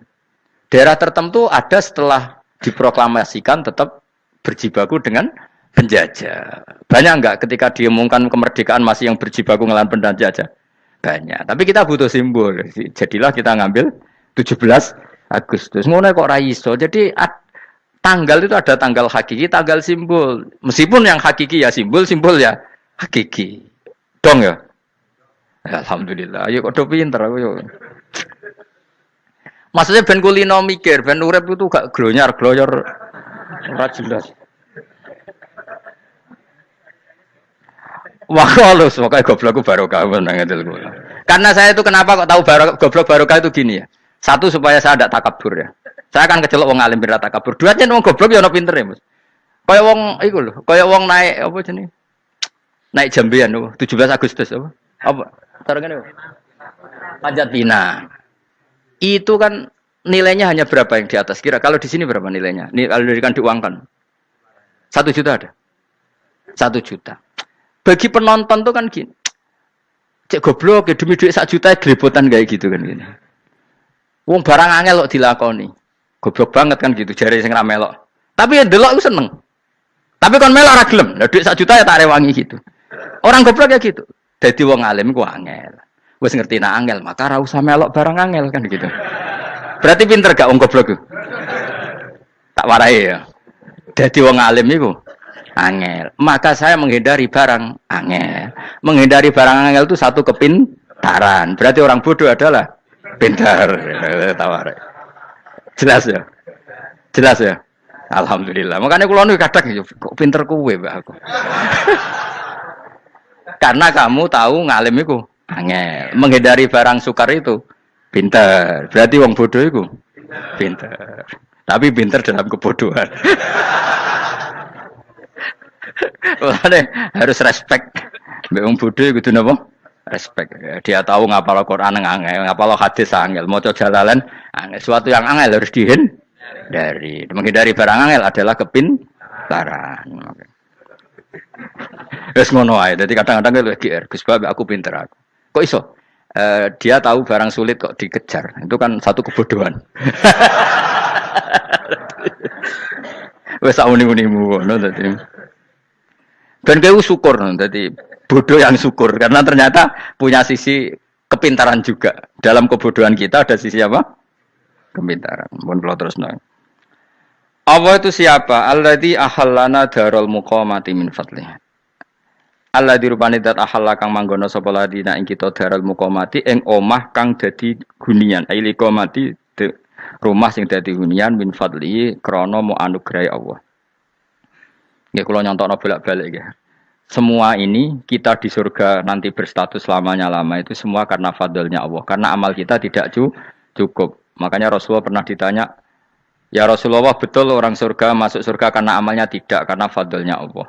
Daerah tertentu ada setelah diproklamasikan tetap berjibaku dengan penjajah. Banyak enggak ketika diumumkan kemerdekaan masih yang berjibaku ngelawan penjajah? Banyak. Tapi kita butuh simbol. Jadilah kita ngambil 17 Agustus. Ngono kok ra iso. Jadi tanggal itu ada tanggal hakiki, tanggal simbol. Meskipun yang hakiki ya simbol ya hakiki. Dong ya? Alhamdulillah. Ayo kok pinter aku yo. Maksudnya ben kulino mikir, ben urip itu gak glonyar-glonyor ora jelas. Wah, halus, makanya goblokku barokah menang ngedel kula. Karena saya itu kenapa kok tahu goblok barokah itu gini ya. Satu supaya saya tidak takabur ya. Saya akan kecelok wong alim biar takabur. Dua aja wong goblok ya ono pinter ya, Mas. Kaya wong iku lho, kaya wong naik apa jenenge? Naik jambian apa? 17 Agustus apa? Apa? Tarengane apa? Panjat Pinang. Itu kan nilainya hanya berapa yang di atas kira? Kalau di sini berapa nilainya? Ini kalau diberikan diuangkan. 1 juta ada. 1 juta. Bagi penonton tuh kan gini. Cek goblok ya demi duit 1 juta glebotan kayak gitu kan gini. Wong barang angel kok dilakoni. Goblok banget kan gitu jare sing ra melok. Tapi ya delok aku seneng. Tapi kon melok ora gelem. Lah duit 1 juta ya tak rewangi gitu. Orang goblok ya gitu. Dadi wong alim ku angel. Wis ngerti nak angel, maka ora usah melok barang angel kan gitu. Berarti pinter gak wong goblok ku? Tak warai ya. Dadi wong alim iku angel. Maka saya menghindari barang angel. Menghindari barang angel itu satu kepintaran. Berarti orang bodoh adalah pintar. Tawarai. Jelas ya? Jelas ya? Alhamdulillah. Makanya kula niku kadang kok pinter kuwe, Mbak aku. Karena kamu tahu ngalim iku angel. Menghindari barang sukar itu pintar. Berarti wong bodoh iku pintar. Tapi pintar dalam kebodohan. Harus respect. Mbak wong bodoh kudu napa? Respect. Dia tahu ngapal Quran angel, ngapal hadis angel, maca jalalan angel. Suatu yang angel harus menghindari barang angel adalah kepintaran. Wis ngono ae. Dadi kadang-kadang lu GR, Gus Bab aku pinter aku. Kok iso? Dia tahu barang sulit kok dikejar. Itu kan satu kebodohan. Wes sak uni-unimu ngono dadi. Ben kowe syukur dadi bodoh yang syukur karena ternyata punya sisi kepintaran juga. Dalam kebodohan kita ada sisi apa? Kepintaran. Mun kula terusno. Allah itu siapa? Alladzi ahallana darul muqamati min fadlih. Allah dirupani dat ahalla kang manggono sapa ladina ing kita darul muqamati ing omah kang dadi hunian. Aili qamati rumah sing dadi hunian min fadli krana mu anugrahi Allah. Nggih kula nyontokno bolak-balik nggih. Semua ini kita di surga nanti berstatus lamanya-lama itu semua karena fadlnya Allah. Karena amal kita tidak cukup. Makanya Rasulullah pernah ditanya, "Ya Rasulullah, betul orang surga masuk surga karena amalnya tidak karena fadlnya Allah?"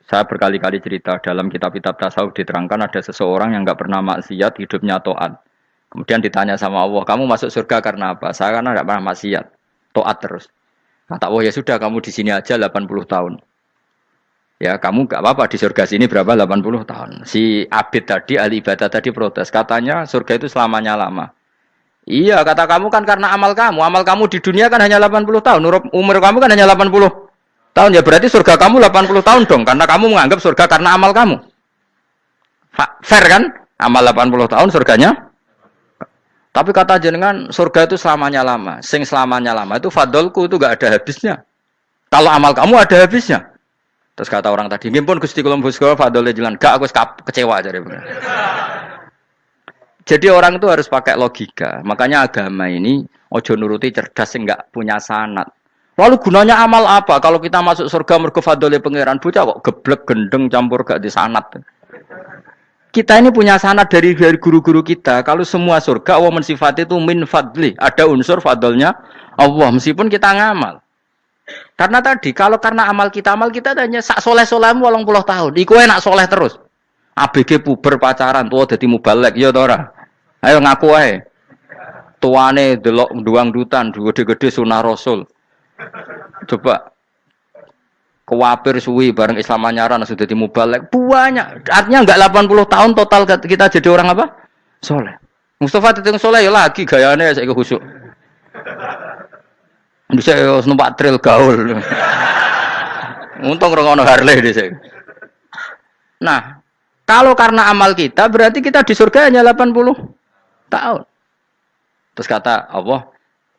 Saya berkali-kali cerita dalam kitab-kitab tasawuf diterangkan ada seseorang yang enggak pernah maksiat, hidupnya taat. Kemudian ditanya sama Allah, "Kamu masuk surga karena apa?" "Saya karena enggak pernah maksiat, taat terus." Kata Allah, "Ya sudah, kamu di sini aja 80 tahun." Ya, kamu enggak apa-apa di surga sini berapa 80 tahun. Si Abid tadi, ahli ibadah tadi protes, katanya surga itu selamanya lama. Iya, kata kamu kan karena amal kamu. Amal kamu di dunia kan hanya 80 tahun. Umur kamu kan hanya 80 tahun. Ya berarti surga kamu 80 tahun dong. Karena kamu menganggap surga karena amal kamu. Fair kan? Amal 80 tahun surganya. Tapi kata jenengan surga itu selamanya lama. Sing selamanya lama itu fadolku itu gak ada habisnya. Kalau amal kamu ada habisnya. Terus kata orang tadi, "Ngimpun Gusti kula mbusga fadole jalan." Gak, aku kecewa jare. Jadi orang itu harus pakai logika. Makanya agama ini ojo nuruti cerdas yang enggak punya sanad. Lalu gunanya amal apa? Kalau kita masuk surga mergo fadhole pangeran, bocah kok geblek gendeng campur gak di sanad. Kita ini punya sanad dari guru-guru kita. Kalau semua surga Allah mensifati itu min fadli, ada unsur fadlnya Allah meskipun kita ngamal. Karena tadi kalau karena amal kita hanya sak soleh-solehmu 80 tahun. Iku enak soleh terus. ABG puber pacaran tua dadi mubalek ya ta ora? Ayo ngaku ae. Tuane delok nduang dutan, gede-gede sunah Rasul. Coba kewapir suwi bareng Islam anyaran sudah dadi mubalek. Banyak. Artinya enggak 80 tahun total kita jadi orang apa? Soleh. Mustafa ditung soleh ya lagi gayane saiki khusuk. Bisa numpak trail gaul. Untung rengono Harley dhisik. Nah, kalau karena amal kita berarti kita di surga hanya 80 tahun. Terus kata Allah,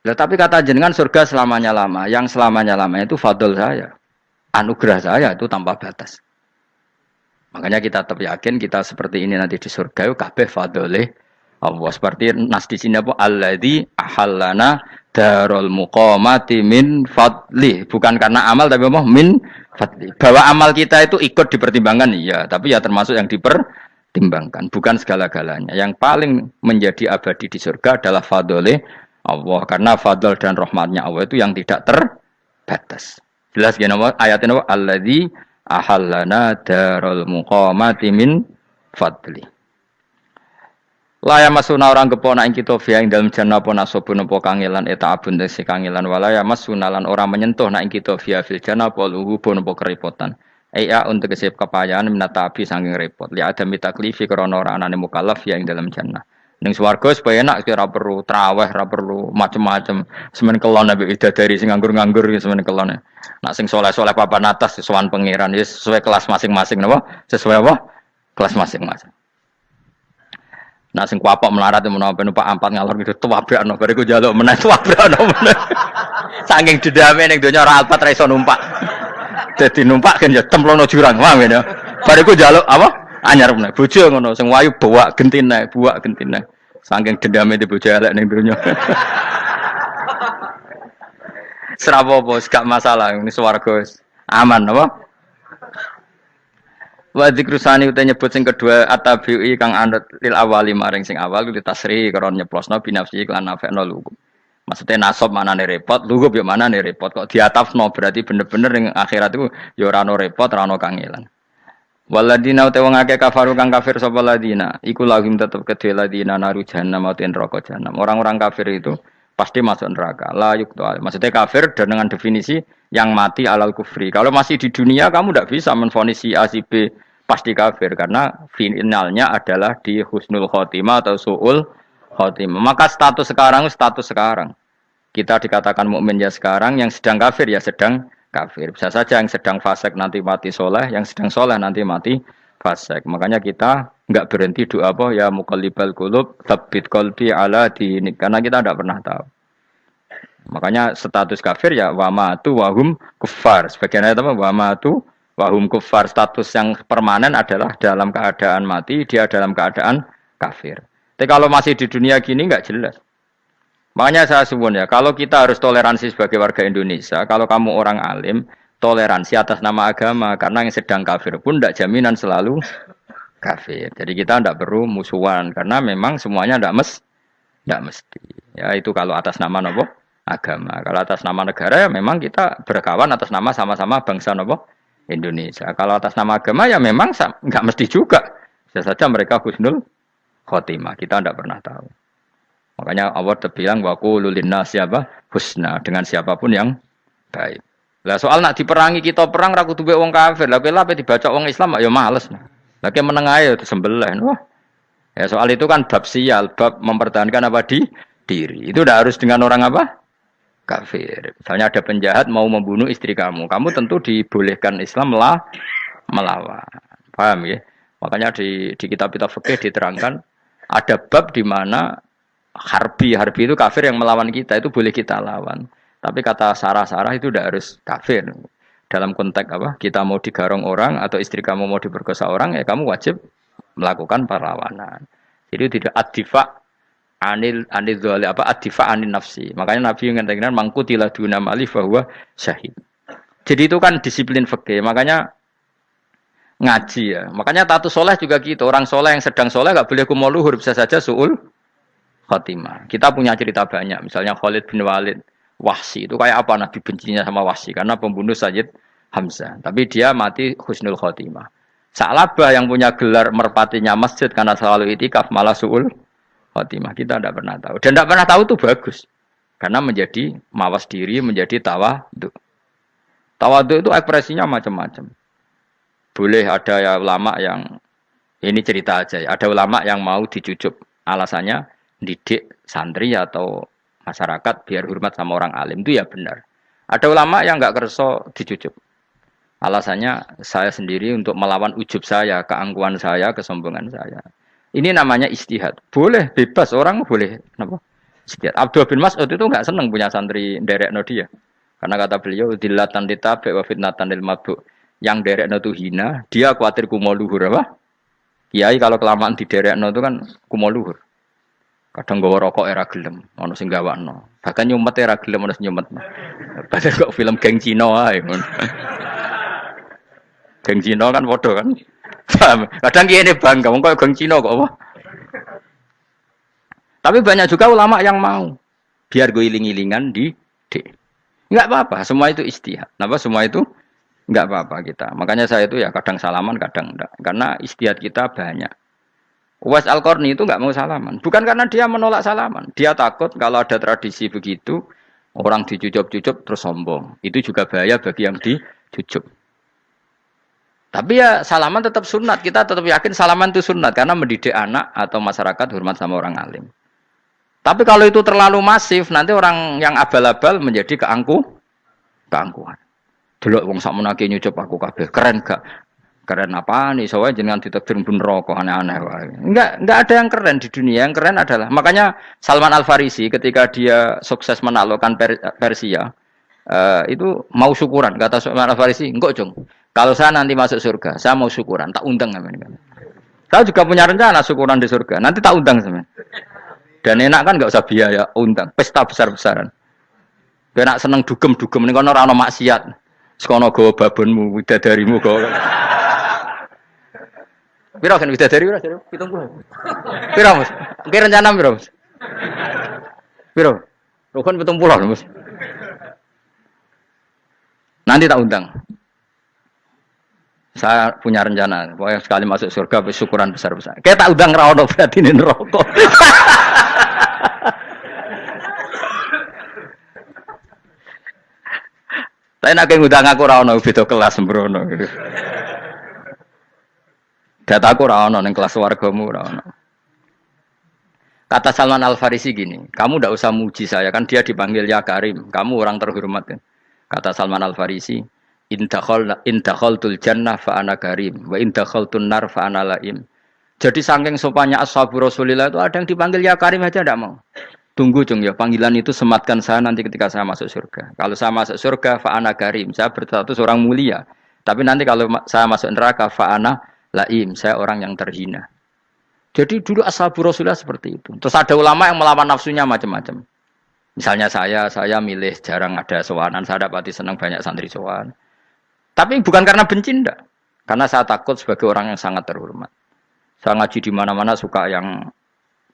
tapi kata jenengan surga selamanya lama. Yang selamanya lama itu fadl saya. Anugerah saya itu tanpa batas. Makanya kita tetap yakin kita seperti ini nanti di surga kabeh fadlih Allah. Seperti nas di sini apa? Alladzi ahallana darul muqamati min fadli. Bukan karena amal tapi apa? Min fadli. Bahwa amal kita itu ikut dipertimbangkan iya, tapi ya termasuk yang dipertimbangkan, bukan segala-galanya. Yang paling menjadi abadi di surga adalah fadlih Allah, karena fadl dan rahmatnya Allah itu yang tidak terbatas. Jelas ya nama ayatnya apa? Alladzi ahallana darul muqamati min fadli. Laya masuna orang kepona ing kita via ing dalem jannah apa nasabun apa kangelan eta abun desi kangelan walaya masuna lan orang menyentuh nak ing kita via fil jannah apa luhubun apa kerepotan. Aya untuk kesep kepayahan minatabi saking repot. Li ada mitaklifi krana ora anane mukallaf via ing dalem jannah. Ning swarga supaya enak ora perlu traweh, ora perlu macem-macem. Semen kelon nabi bidadari sing nganggur-nganggur semen kelon. Nak sing saleh-saleh papan atas sowan pangeran wis sesuai kelas masing-masing napa? Sesuai apa? Kelas masing-masing. Nah sing kuapok melarat menapa numpak ampat ngalor gitu tuwabrakno bariku njaluk meneh tuwabrakno meneh. Saking dendame ning donya ora alpat ra iso numpak. Dadi numpak kan ya templono jurang paham ya. Bariku njaluk apa? Anyar meneh. Bojo ngono sing wayu buak gentine. Saking dendame di bojo elek ning donya. Serapopo gak masalah ini swarga aman apa? Wa dzikrusani uta nyebut sing kedua atabi'i kang anut lil awali maring sing awal kuwi tasri karo nyeplosno binafsi lan nafekno lugu. Maksudnya nasab manane repot, lugu yo manane repot kok diatafno berarti bener-bener ning akhirat iku yo ora ono repot, ora ono kangelan. Waladina uta wong akeh kafaru kang kafir sapa ladina, iku lahum tetep kedhe ladina naru jahannam mauten neraka jahanam. Orang-orang kafir itu pasti masuk neraka. La yuqtal. Maksudnya kafir dan dengan definisi yang mati alal kufri. Kalau masih di dunia kamu tidak bisa menvonis si A si B pasti kafir karena finalnya adalah di husnul khotimah atau suul khotimah. Maka status sekarang. Kita dikatakan mukmin ya sekarang, yang sedang kafir ya sedang kafir. Bisa saja yang sedang fasik nanti mati soleh, yang sedang soleh nanti mati fasik. Makanya kita enggak berhenti doa apa ya muqallibal qulub tsabbit qalbi ala dinik, karena kita tidak pernah tahu. Makanya status kafir ya wa matu wa hum kuffar. Sebagian ayat apa wa matu wa hum kuffar, status yang permanen adalah dalam keadaan mati, dia dalam keadaan kafir. Tapi kalau masih di dunia gini enggak jelas. Makanya saya suwun ya, kalau kita harus toleransi sebagai warga Indonesia, kalau kamu orang alim, toleransi atas nama agama, karena yang sedang kafir pun tidak jaminan selalu kafir. Jadi kita tidak perlu musuhan, karena memang semuanya tidak mesti. Ya itu kalau atas nama nopo agama. Kalau atas nama negara ya memang kita berkawan atas nama sama-sama bangsa nopo Indonesia. Kalau atas nama agama ya memang nggak mesti juga. Bisa saja mereka husnul khotimah. Kita tidak pernah tahu. Makanya Allah terbilang wa qulu linnas siapa husna, dengan siapapun yang baik. Lah soal nak diperangi kita perang ra kudu wong kafir. Lah pelah dibaca wong Islam ya males. Lah ke meneng ae disembelih. Wah. Ya soal itu kan bab sial, bab mempertahankan apa di diri. Itu udah harus dengan orang apa? Kafir. Misalnya ada penjahat mau membunuh istri kamu. Kamu tentu dibolehkan Islam melawan. Paham ya? Makanya di kitab-kitab fikih diterangkan ada bab di mana harbi itu kafir yang melawan kita, itu boleh kita lawan. Tapi kata sarah-sarah itu tidak harus kafir. Dalam konteks apa? Kita mau digarong orang atau istri kamu mau diperkosa orang, ya kamu wajib melakukan perlawanan. Jadi tidak adifa anil dzali apa adifa anil nafsi. Makanya Nabi mengatakan mangkutila duna mali bahwa syahid. Jadi itu kan disiplin fikih. Makanya ngaji ya. Makanya tatus soleh juga gitu. Orang soleh yang sedang soleh enggak boleh kumo luhur, bisa saja suul khotimah. Kita punya cerita banyak. Misalnya Khalid bin Walid, Wahsy itu kayak apa Nabi bencinya sama Wahsy karena pembunuh Sayyid Hamzah. Tapi dia mati husnul khotimah. Sa'labah yang punya gelar merpatinya masjid karena selalu itikaf malah suul khotimah. Kita tidak pernah tahu. Dan tidak pernah tahu itu bagus. Karena menjadi mawas diri, menjadi tawadhu. Tawadhu itu ekspresinya macam-macam. Boleh ada ya ulama yang ini cerita aja ya. Ada ulama yang mau dicucup. Alasannya didik santri atau masyarakat biar hormat sama orang alim, itu ya benar. Ada ulama yang enggak kerso dicucup. Alasannya saya sendiri untuk melawan ujub saya, keangkuhan saya, kesombongan saya. Ini namanya istihad. Boleh, bebas, orang boleh. Kenapa? Istihad. Abdul bin Mas'ud itu enggak senang punya santri nderekno dia. Karena kata beliau, dillatan ditabe wa fitnatan lil mabuk. Yang nderekno itu hina, dia khawatir kumo luhur apa? Kiai kalau kelamaan diderekno itu kan kumo luhur. Kadang gawa rokok era gelem, ono sing gawakno. Bahkan nyumet era gelem ono sing nyumet. Padahal kok film geng Cina ae ngono. Geng Cina kan padha kan. Kadang kene bangga wong kok geng Cina kok apa. Tapi banyak juga ulama yang mau biar gue iling-ilingan di enggak apa-apa, semua itu istihad. Napa semua itu enggak apa-apa kita. Makanya saya itu ya kadang salaman, kadang enggak. Karena istihad kita banyak. Uwais Al-Qarni itu enggak mau salaman. Bukan karena dia menolak salaman. Dia takut kalau ada tradisi begitu, orang dicucup-cucup terus sombong. Itu juga bahaya bagi yang dicucup. Tapi ya salaman tetap sunat. Kita tetap yakin salaman itu sunat. Karena mendidik anak atau masyarakat hormat sama orang alim. Tapi kalau itu terlalu masif, nanti orang yang abal-abal menjadi keangkuhan. Delok wong sakmenake nyucup aku kabeh. Keren gak? Keren apa nih? Soalnya jenengan ditakdir pun rokok aneh-aneh. Enggak ada yang keren di dunia. Yang keren adalah makanya Salman Al Farisi ketika dia sukses menaklukkan Persia itu mau syukuran. Kata Salman Al Farisi, enggak Jong. Kalau saya nanti masuk surga, saya mau syukuran. Tak undang namanya. Saya juga punya rencana syukuran di surga. Nanti tak undang sama. Dan enak kan enggak usah biaya undang. Pesta besar-besaran. Enak seneng dugem-dugem ning kono ora ono maksiat. Sekono gawa babonmu, widadarimu gawa. Piro kan widadari piro? 70. Piro, Mas? Ki rencana piro, Mas? Piro? Rukun 70, Mas. Nanti tak undang. Saya punya rencana, pokoknya sekali masuk surga syukuran besar-besar. Kayak tak undang ra ono berarti ning neraka. Tapi nek ngundang aku ora ono beda kelas sembrono. Dataku ora ono ning kelas wargamu ora ono. Kata Salman Al-Farisi gini, kamu tidak usah muji saya, kan dia dipanggil ya Karim, kamu orang terhormat. Ya. Kata Salman Al-Farisi, in dakhaltul jannah fa ana karim, wa in dakhaltun nar fa ana laim. Jadi saking sopannya ashabu Rasulillah itu ada yang dipanggil ya Karim aja tidak mau. Tunggu cung ya, panggilan itu sematkan saya nanti ketika saya masuk surga. Kalau saya masuk surga fa ana karim, saya berstatus orang mulia. Tapi nanti kalau saya masuk neraka fa ana laim, saya orang yang terhina. Jadi dulu ashabu Rasulullah seperti itu. Terus ada ulama yang melawan nafsunya macam-macam. Misalnya saya milih jarang ada sowanan, saya dapati senang banyak santri sowan. Tapi bukan karena benci enggak. Karena saya takut sebagai orang yang sangat terhormat. Saya ngaji di mana-mana suka yang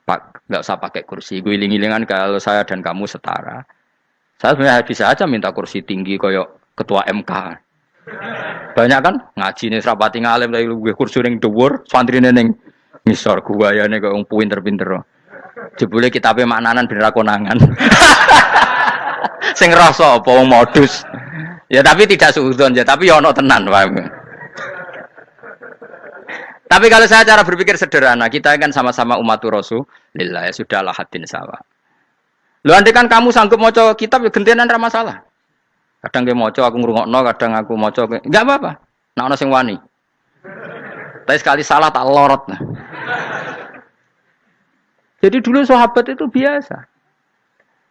enggak usah pakai kursi. Guling-gilingan kalau saya dan kamu setara. Saya sebenarnya bisa aja minta kursi tinggi koyok ketua MK. Banyak kan ngaji nih serapati ngalim dari kursi ning dhuwur, santrine ning misor gua ya nih kok pinter-pinter. Jebule kitabe maknanan ben ra konangan. Sing rasa apa modus. Ya tapi tidak suudzon ya, tapi ya ono tenan, paham. Tapi kalau saya cara berpikir sederhana, kita kan sama-sama umatur Rasulillah, ya sudahlah hadin sawa. Lho andai kan kamu sanggup maca kitab ya gentenan ra masalah. Kadang ge maca aku ngrungokno, kadang aku maca enggak apa-apa. Nek ana sing wani. Tapi sekali salah tak lorot. Jadi dulu sahabat itu biasa.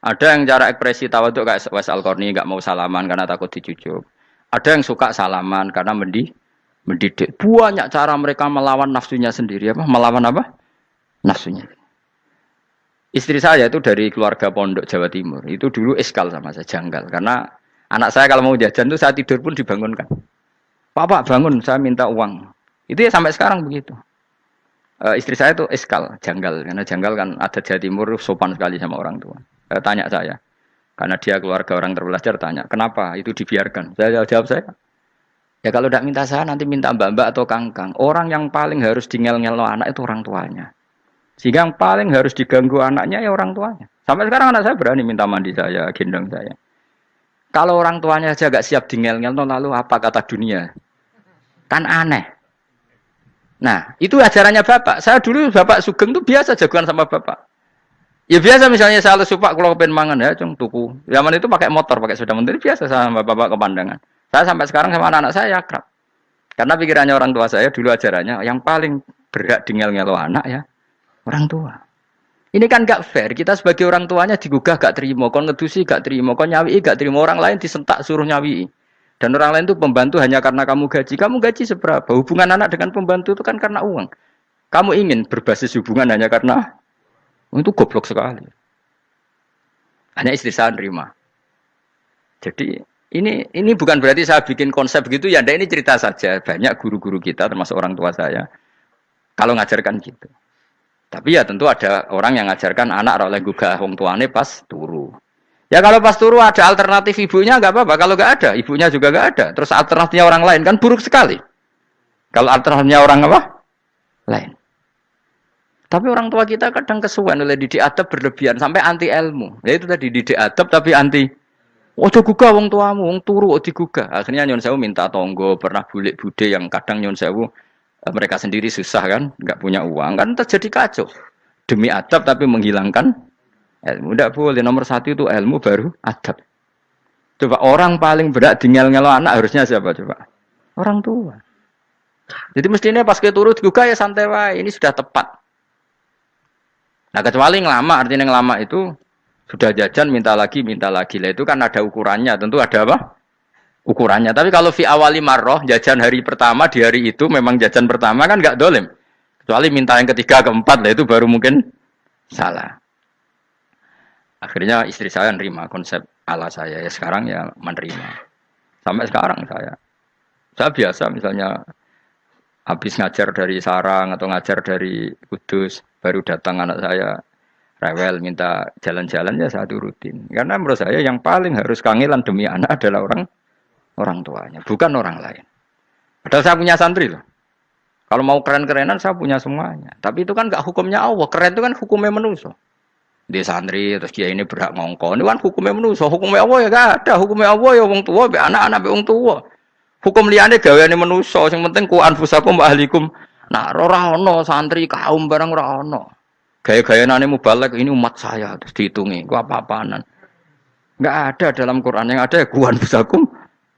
Ada yang cara ekspresi tawaduk kayak Wais Al-Qarni enggak mau salaman karena takut dicucuk. Ada yang suka salaman karena mendidik. Banyak cara mereka melawan nafsunya sendiri apa? Melawan apa? Nafsunya. Istri saya itu dari keluarga pondok Jawa Timur. Itu dulu eskal sama saya, janggal. Karena anak saya kalau mau jajan tuh saya tidur pun dibangunkan. Pak bangun, saya minta uang. Itu ya sampai sekarang begitu. Istri saya itu eskal, janggal. Karena janggal kan ada Jawa Timur sopan sekali sama orang tua. Tanya saya. Karena dia keluarga orang terpelajar tanya, kenapa itu dibiarkan? Saya jawab saya. Ya kalau tidak minta saya nanti minta mbak-mbak atau kangkang. Orang yang paling harus dingel-ngel anak itu orang tuanya. Sehingga yang paling harus diganggu anaknya ya orang tuanya. Sampai sekarang anak saya berani minta mandi saya, gendong saya. Kalau orang tuanya saja gak siap dingel-ngel, lalu apa kata dunia? Kan aneh. Nah, itu ajarannya bapak. Saya dulu bapak Sugeng itu biasa jagoan sama bapak. Ya biasa misalnya saya lesu pak kalau pengen mangan ya, cung tuku. Zaman itu pakai motor, pakai sepeda motor biasa sama bapak kepandangan. Saya sampai sekarang sama anak-anak saya akrab. Karena pikirannya orang tua saya dulu ajarannya yang paling berhak dingel-ngelo anak ya orang tua. Ini kan gak fair. Kita sebagai orang tuanya digugah gak terima, kon ngedusi gak terima, kon nyawi gak terima, orang lain disentak suruh nyawi. Dan orang lain itu pembantu hanya karena kamu gaji. Kamu gaji seberapa? Hubungan anak dengan pembantu itu kan karena uang. Kamu ingin berbasis hubungan hanya karena itu goblok sekali. Hanya istri saya nerima. Jadi ini bukan berarti saya bikin konsep begitu ya. Ini cerita saja. Banyak guru-guru kita termasuk orang tua saya kalau ngajarkan gitu. Tapi ya tentu ada orang yang ngajarkan anak oleh gugah wong tuane pas turu. Ya kalau pas turu ada alternatif ibunya nggak apa-apa. Kalau nggak ada, ibunya juga nggak ada. Terus alternatifnya orang lain kan buruk sekali. Kalau alternatifnya orang apa? Lain. Tapi orang tua kita kadang kesuwen oleh didik adab berlebihan sampai anti ilmu. Ya itu tadi didik adab tapi anti. Ojo gugah wong tuamu, wong turu ojo digugah. Akhirnya nyon sewu minta tonggo, pernah bulik bude yang kadang nyon sewu mereka sendiri susah kan, nggak punya uang kan terjadi kacau. Demi adab tapi menghilangkan ilmu. Tidak boleh. Nomor satu itu ilmu baru adab. Coba orang paling berat dingel-ngelo anak harusnya siapa coba? Orang tua. Jadi mestinya pas ke turu digugah ya santai wae. Ini sudah tepat. Nah kecuali ngelama, artinya ngelama itu sudah jajan minta lagi lah itu kan ada ukurannya, tentu ada apa? Ukurannya. Tapi kalau fi awali marroh jajan hari pertama di hari itu memang jajan pertama kan nggak dolim. Kecuali minta yang ketiga keempat lah itu baru mungkin salah. Akhirnya istri saya menerima konsep ala saya ya sekarang ya menerima. Sampai sekarang saya biasa misalnya habis ngajar dari Sarang atau ngajar dari Kudus baru datang anak saya rewel minta jalan-jalan ya saya turutin. Karena menurut saya yang paling harus kangelan demi anak adalah orang tuanya, bukan orang lain. Padahal saya punya santri loh. Kalau mau keren-kerenan saya punya semuanya. Tapi itu kan gak hukumnya Allah. Keren itu kan hukumnya manusia. Di santri terus kiai ini berhak ngongkon. Ini kan hukumnya manusia, hukumnya Allah ya gak ada, hukumnya Allah ya wong tua, be anak-anak be wong tua. Hukum liyane gaweane manusia, sing penting ku anfusakum wa ahlikum. Nah, ora ono santri kaum barang ora ono. Gaya-gayanane mubalek ini umat saya terus dihitungi, ku apa-apaanan. Enggak ada dalam Quran, yang ada ya ku anfusakum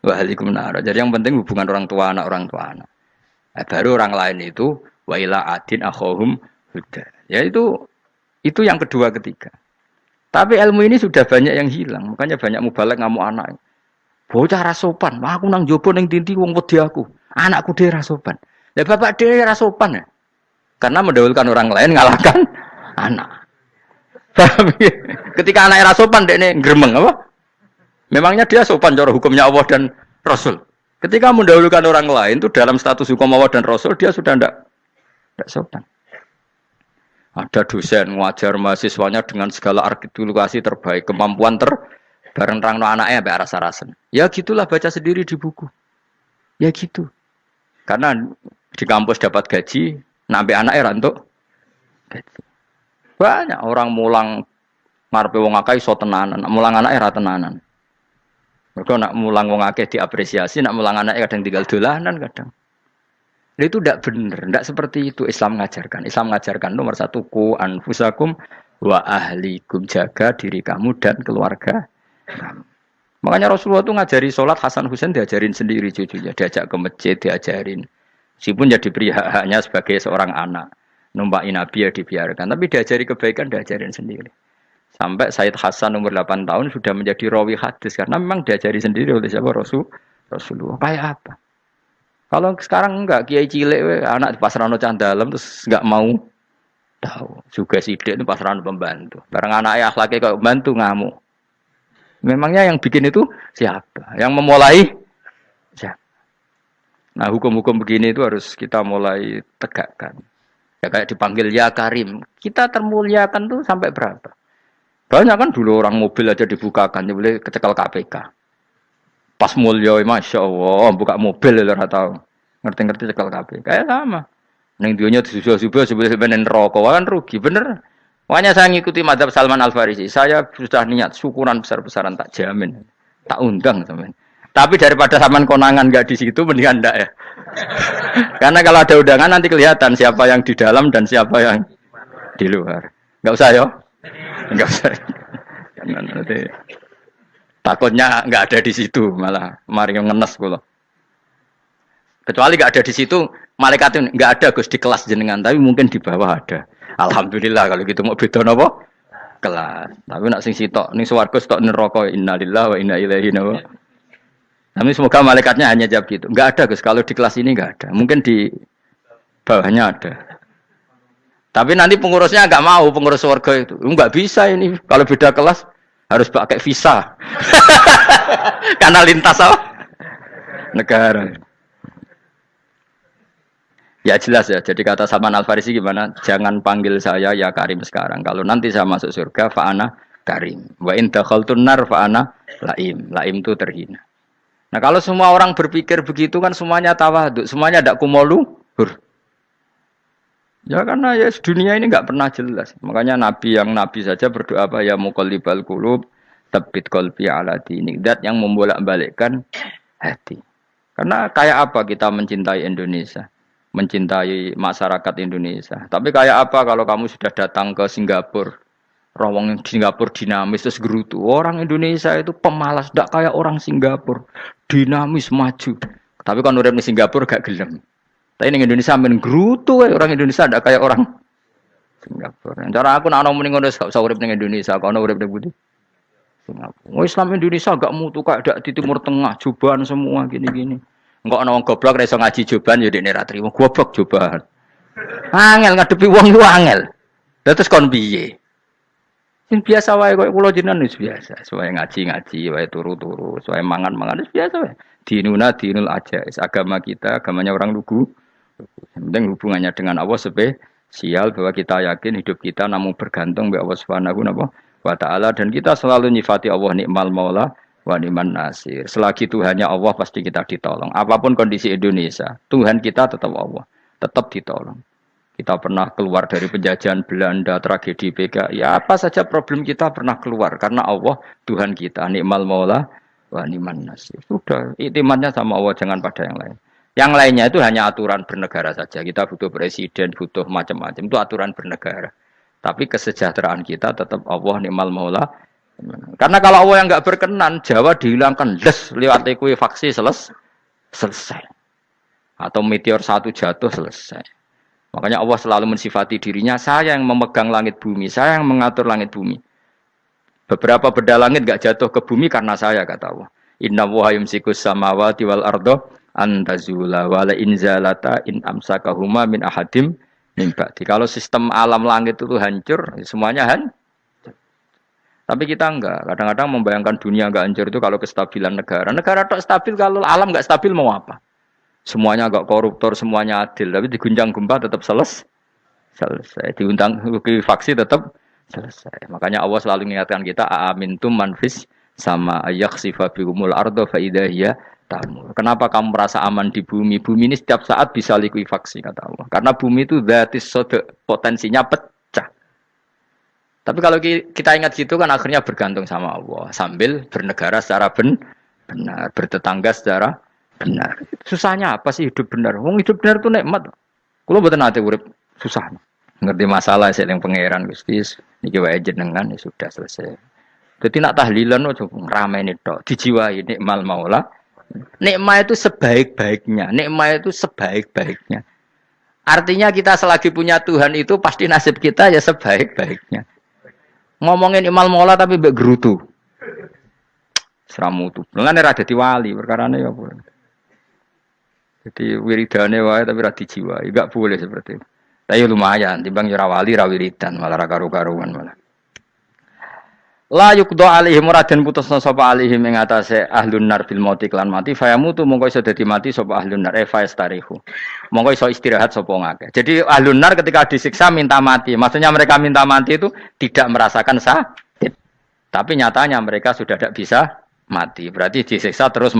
wa ahlikum nar. Jadi yang penting hubungan orang tua anak. Nah, baru orang lain itu wa ila adin akhahum huda. Ya itu yang kedua ketiga. Tapi ilmu ini sudah banyak yang hilang. Makanya banyak mubalek ngamuk anak. Bocah rasopan. Aku nang jopo ning tinti wong wedi aku. Anakku dhewe rasopan. Lah bapak dhewe rasopan ya. Karena mendahulukan orang lain ngalahkan anak. Ketika anaknya rasopan dekne gremeng apa? Memangnya dia sopan cara hukumnya Allah dan Rasul. Ketika mendahulukan orang lain itu dalam status hukum Allah dan Rasul dia sudah tidak sopan. Ada dosen ngajar mahasiswanya dengan segala artikulasi terbaik, kemampuan bareng terangno anaknya sampai rasa-rasen. Ya gitulah baca sendiri di buku. Ya gitu. Karena di kampus dapat gaji, nampi anaknya rantuk gaji. Banyak orang mulang ngarepe wong akeh iso tenanan, mulang anaknya ra tenanan. Mergo nak mulang wong akeh diapresiasi, nak mulang anaknya kadang tinggal dolanan kadang. Itu tidak benar, tidak seperti itu Islam mengajarkan. Islam mengajarkan nomor satu ku anfusakum wa ahlikum, jaga diri kamu dan keluarga kamu. Makanya Rasulullah itu ngajari sholat Hasan Husain diajarin sendiri cucunya, diajak ke masjid diajarin. Meskipun jadi beri hak-haknya sebagai seorang anak, numpaki Nabi ya dibiarkan, tapi diajari kebaikan diajarin sendiri. Sampai Sayyid Hasan umur 8 tahun sudah menjadi rawi hadis karena memang diajari sendiri oleh siapa Rasulullah. Kayak apa? Kalau sekarang enggak, kiai cilik anak di pasrano cah dalem terus enggak mau tahu. Juga sidik itu pasrano pembantu. Barang anaknya akhlaknya kayak pembantu ngamuk. Memangnya yang bikin itu siapa? Yang memulai siapa? Nah, hukum-hukum begini itu harus kita mulai tegakkan. Ya kayak dipanggil ya Karim. Kita termuliakan tuh sampai berapa? Banyak kan dulu orang mobil aja dibukakan, dia boleh kecekel KPK. Pas mulia, masya Allah, buka mobil ya tahu, ngerti-ngerti cekal kabeh. Kayak sama. Neng dunia disusul-susul sebenarnya neraka, kan rugi bener. Makanya saya ngikuti mazhab Salman Al Farisi. Saya sudah niat syukuran besar-besaran tak jamin, tak undang teman. Tapi daripada saman konangan nggak di situ, mendingan ndak ya. Karena kalau ada undangan nanti kelihatan siapa yang di dalam dan siapa yang di luar. Nggak usah yo, nggak usah. Nanti. Takutnya nggak ada di situ, malah mari ngenes kula. Kecuali nggak ada di situ, malaikat itu nggak ada Gus di kelas jenengan, tapi mungkin di bawah ada. Alhamdulillah kalau gitu mau beda napa? Kelas. Tapi nak sing sitok ning swarga sitok neraka innalillahi wa inna ilaihi raji'un. Tapi semoga malaikatnya hanya jawab gitu. Nggak ada Gus, kalau di kelas ini nggak ada. Mungkin di bawahnya ada. Tapi nanti pengurusnya nggak mau, pengurus warga itu. Nggak bisa ini kalau beda kelas. Harus pakai visa. Karena lintas apa? Negara. Ya jelas ya. Jadi kata Salman Al Farisi gimana? Jangan panggil saya ya Karim sekarang. Kalau nanti saya masuk surga, fa'ana Karim. Wa in dakhaltun nar fa'ana laim. Laim itu terhina. Nah kalau semua orang berpikir begitu kan semuanya tawaduk, semuanya ada kumoluhur. Ya karena ya dunia ini nggak pernah jelas. Makanya yang nabi saja berdoa apa ya muqallibal qulub tsabbit qalbi ala dinik. Dat yang membolak-balikkan hati. Karena kayak apa kita mencintai Indonesia, mencintai masyarakat Indonesia. Tapi kayak apa kalau kamu sudah datang ke Singapura, rawang Singapura dinamis terus gerutu. Orang Indonesia itu pemalas, tidak kayak orang Singapura, dinamis maju. Tapi kalau urip di Singapura gak gelem. Tapi di Indonesia men gerutu, orang Indonesia ada kayak orang Singapura. Cara aku nak ngomong ngono gak usah urip ning Indonesia, kok ono urip ning Budi. Singapura. Islam Indonesia gak mutu kayak ada di Timur Tengah, jubahan semua gini-gini. Engko ana wong goblok ra iso ngaji jubahan ya dekne ra trimo, goblok jubahan. Angel ngadepi wong ku angel. Lah terus kon piye? Sing biasa wae koyo kula jenengan wis biasa, wae ngaji-ngaji, wae turu-turu, wae mangan-mangan wis biasa wae. Dinuna dinul aja, agama kita, agamanya orang lugu. Yang penting hubungannya dengan Allah spesial bahwa kita yakin hidup kita namun bergantung kepada Allah Subhanahu wa taala dan kita selalu nyifati Allah nikmal maula wa ni'man nasir. Selagi Tuhannya Allah pasti kita ditolong. Apapun kondisi Indonesia, Tuhan kita tetap Allah, tetap ditolong. Kita pernah keluar dari penjajahan Belanda, tragedi PKI. Ya apa saja problem kita pernah keluar karena Allah Tuhan kita. Nikmal Maula wa ni'man nasir. Sudah, iktimatnya sama Allah, jangan pada yang lain. Yang lainnya itu hanya aturan bernegara saja. Kita butuh presiden, butuh macam-macam. Itu aturan bernegara. Tapi kesejahteraan kita tetap Allah Nikmal Maula. Karena kalau Allah yang nggak berkenan, Jawa dihilangkan lewat likuifaksi selesai. Atau meteor satu jatuh selesai. Makanya Allah selalu mensifati dirinya, saya yang memegang langit bumi, saya yang mengatur langit bumi. Beberapa benda langit enggak jatuh ke bumi karena saya, kata Allah. Inna wa yumsikus samawati wal ardo antazula wala inzalata in amsakahuma min ahadim min ba'di. Kalau sistem alam langit itu hancur, semuanya tapi kita enggak. Kadang-kadang membayangkan dunia enggak hancur itu kalau kestabilan negara. Negara tak stabil, kalau alam enggak stabil mau apa? Semuanya agak koruptor, semuanya adil, tapi diguncang gempa tetap selesai. Diundang faksi tetap selesai. Makanya Allah selalu mengingatkan kita, aamintum manfis sama yakhsifa bihumul ardo fa idza hiya tamur. Kenapa kamu merasa aman di bumi? Bumi ini setiap saat bisa likuifaksi, kata Allah. Karena bumi itu dzatis sodok, potensinya pecah. Tapi kalau kita ingat gitu kan akhirnya bergantung sama Allah sambil bernegara secara benar, bertetangga secara benar. Susahnya apa sih hidup benar? Wong hidup benar itu nikmat. Kulo mboten nate urip susah. Ngerti masalah sing pangeran Gusti niki wae jenengan ya sudah selesai. Dadi nak tahlilan ojo ngrameni tok, dijiwai nikmal maula. Nikmat itu sebaik-baiknya, nikmat itu sebaik-baiknya. Artinya kita selagi punya Tuhan itu pasti nasib kita ya sebaik-baiknya. Ngomongin nikmal maula tapi mbek gerutu. Seramutu. Mulane ra dadi wali perkarane ya apa. Jadi wiridane wae tapi ra dijiwai, enggak boleh seperti itu. Tapi lumayan, timbang ora wali ra wiridan malah ra karu-karuan malah. La yuqda alaihim muradan putusna sapa alaihim ing atase ahlun nar bil mauti lan mati fayamutu mongko iso dadi mati sapa ahlun nar fayastarihu. Mongko iso istirahat sapa ngake. Jadi ahlun nar ketika disiksa minta mati. Maksudnya mereka minta mati itu tidak merasakan sakit. Tapi nyatanya mereka sudah tidak bisa mati. Berarti disiksa terus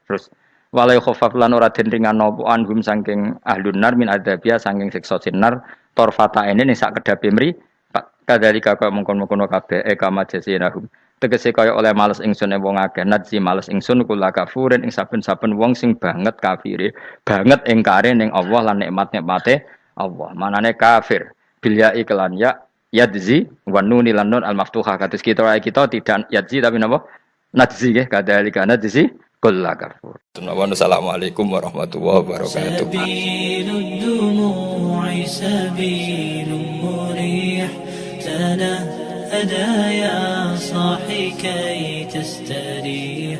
terus walai khofaf lan ora den ringan napa anhum saking ahlun nar min adzabia saking siksa sinar torfata ini ning sak kedape mri kadalika kaya mungkon-mungkon kabeh kama jasinahum tegese kaya oleh males ingsun wong akeh nadzi males ingsun kula kafurin ing saben-saben wong sing banget kafire banget ingkare ning Allah lan nikmat-nikmate Allah manane kafir bilya iklan ya yadzi wa nun lan nun al maftuhah kados kita tidak yadzi tapi napa nadzi nggih kadalika nadzi kulla kafur. Assalamualaikum warahmatullahi wabarakatuh. تنهدى يا صاحي كي تستريح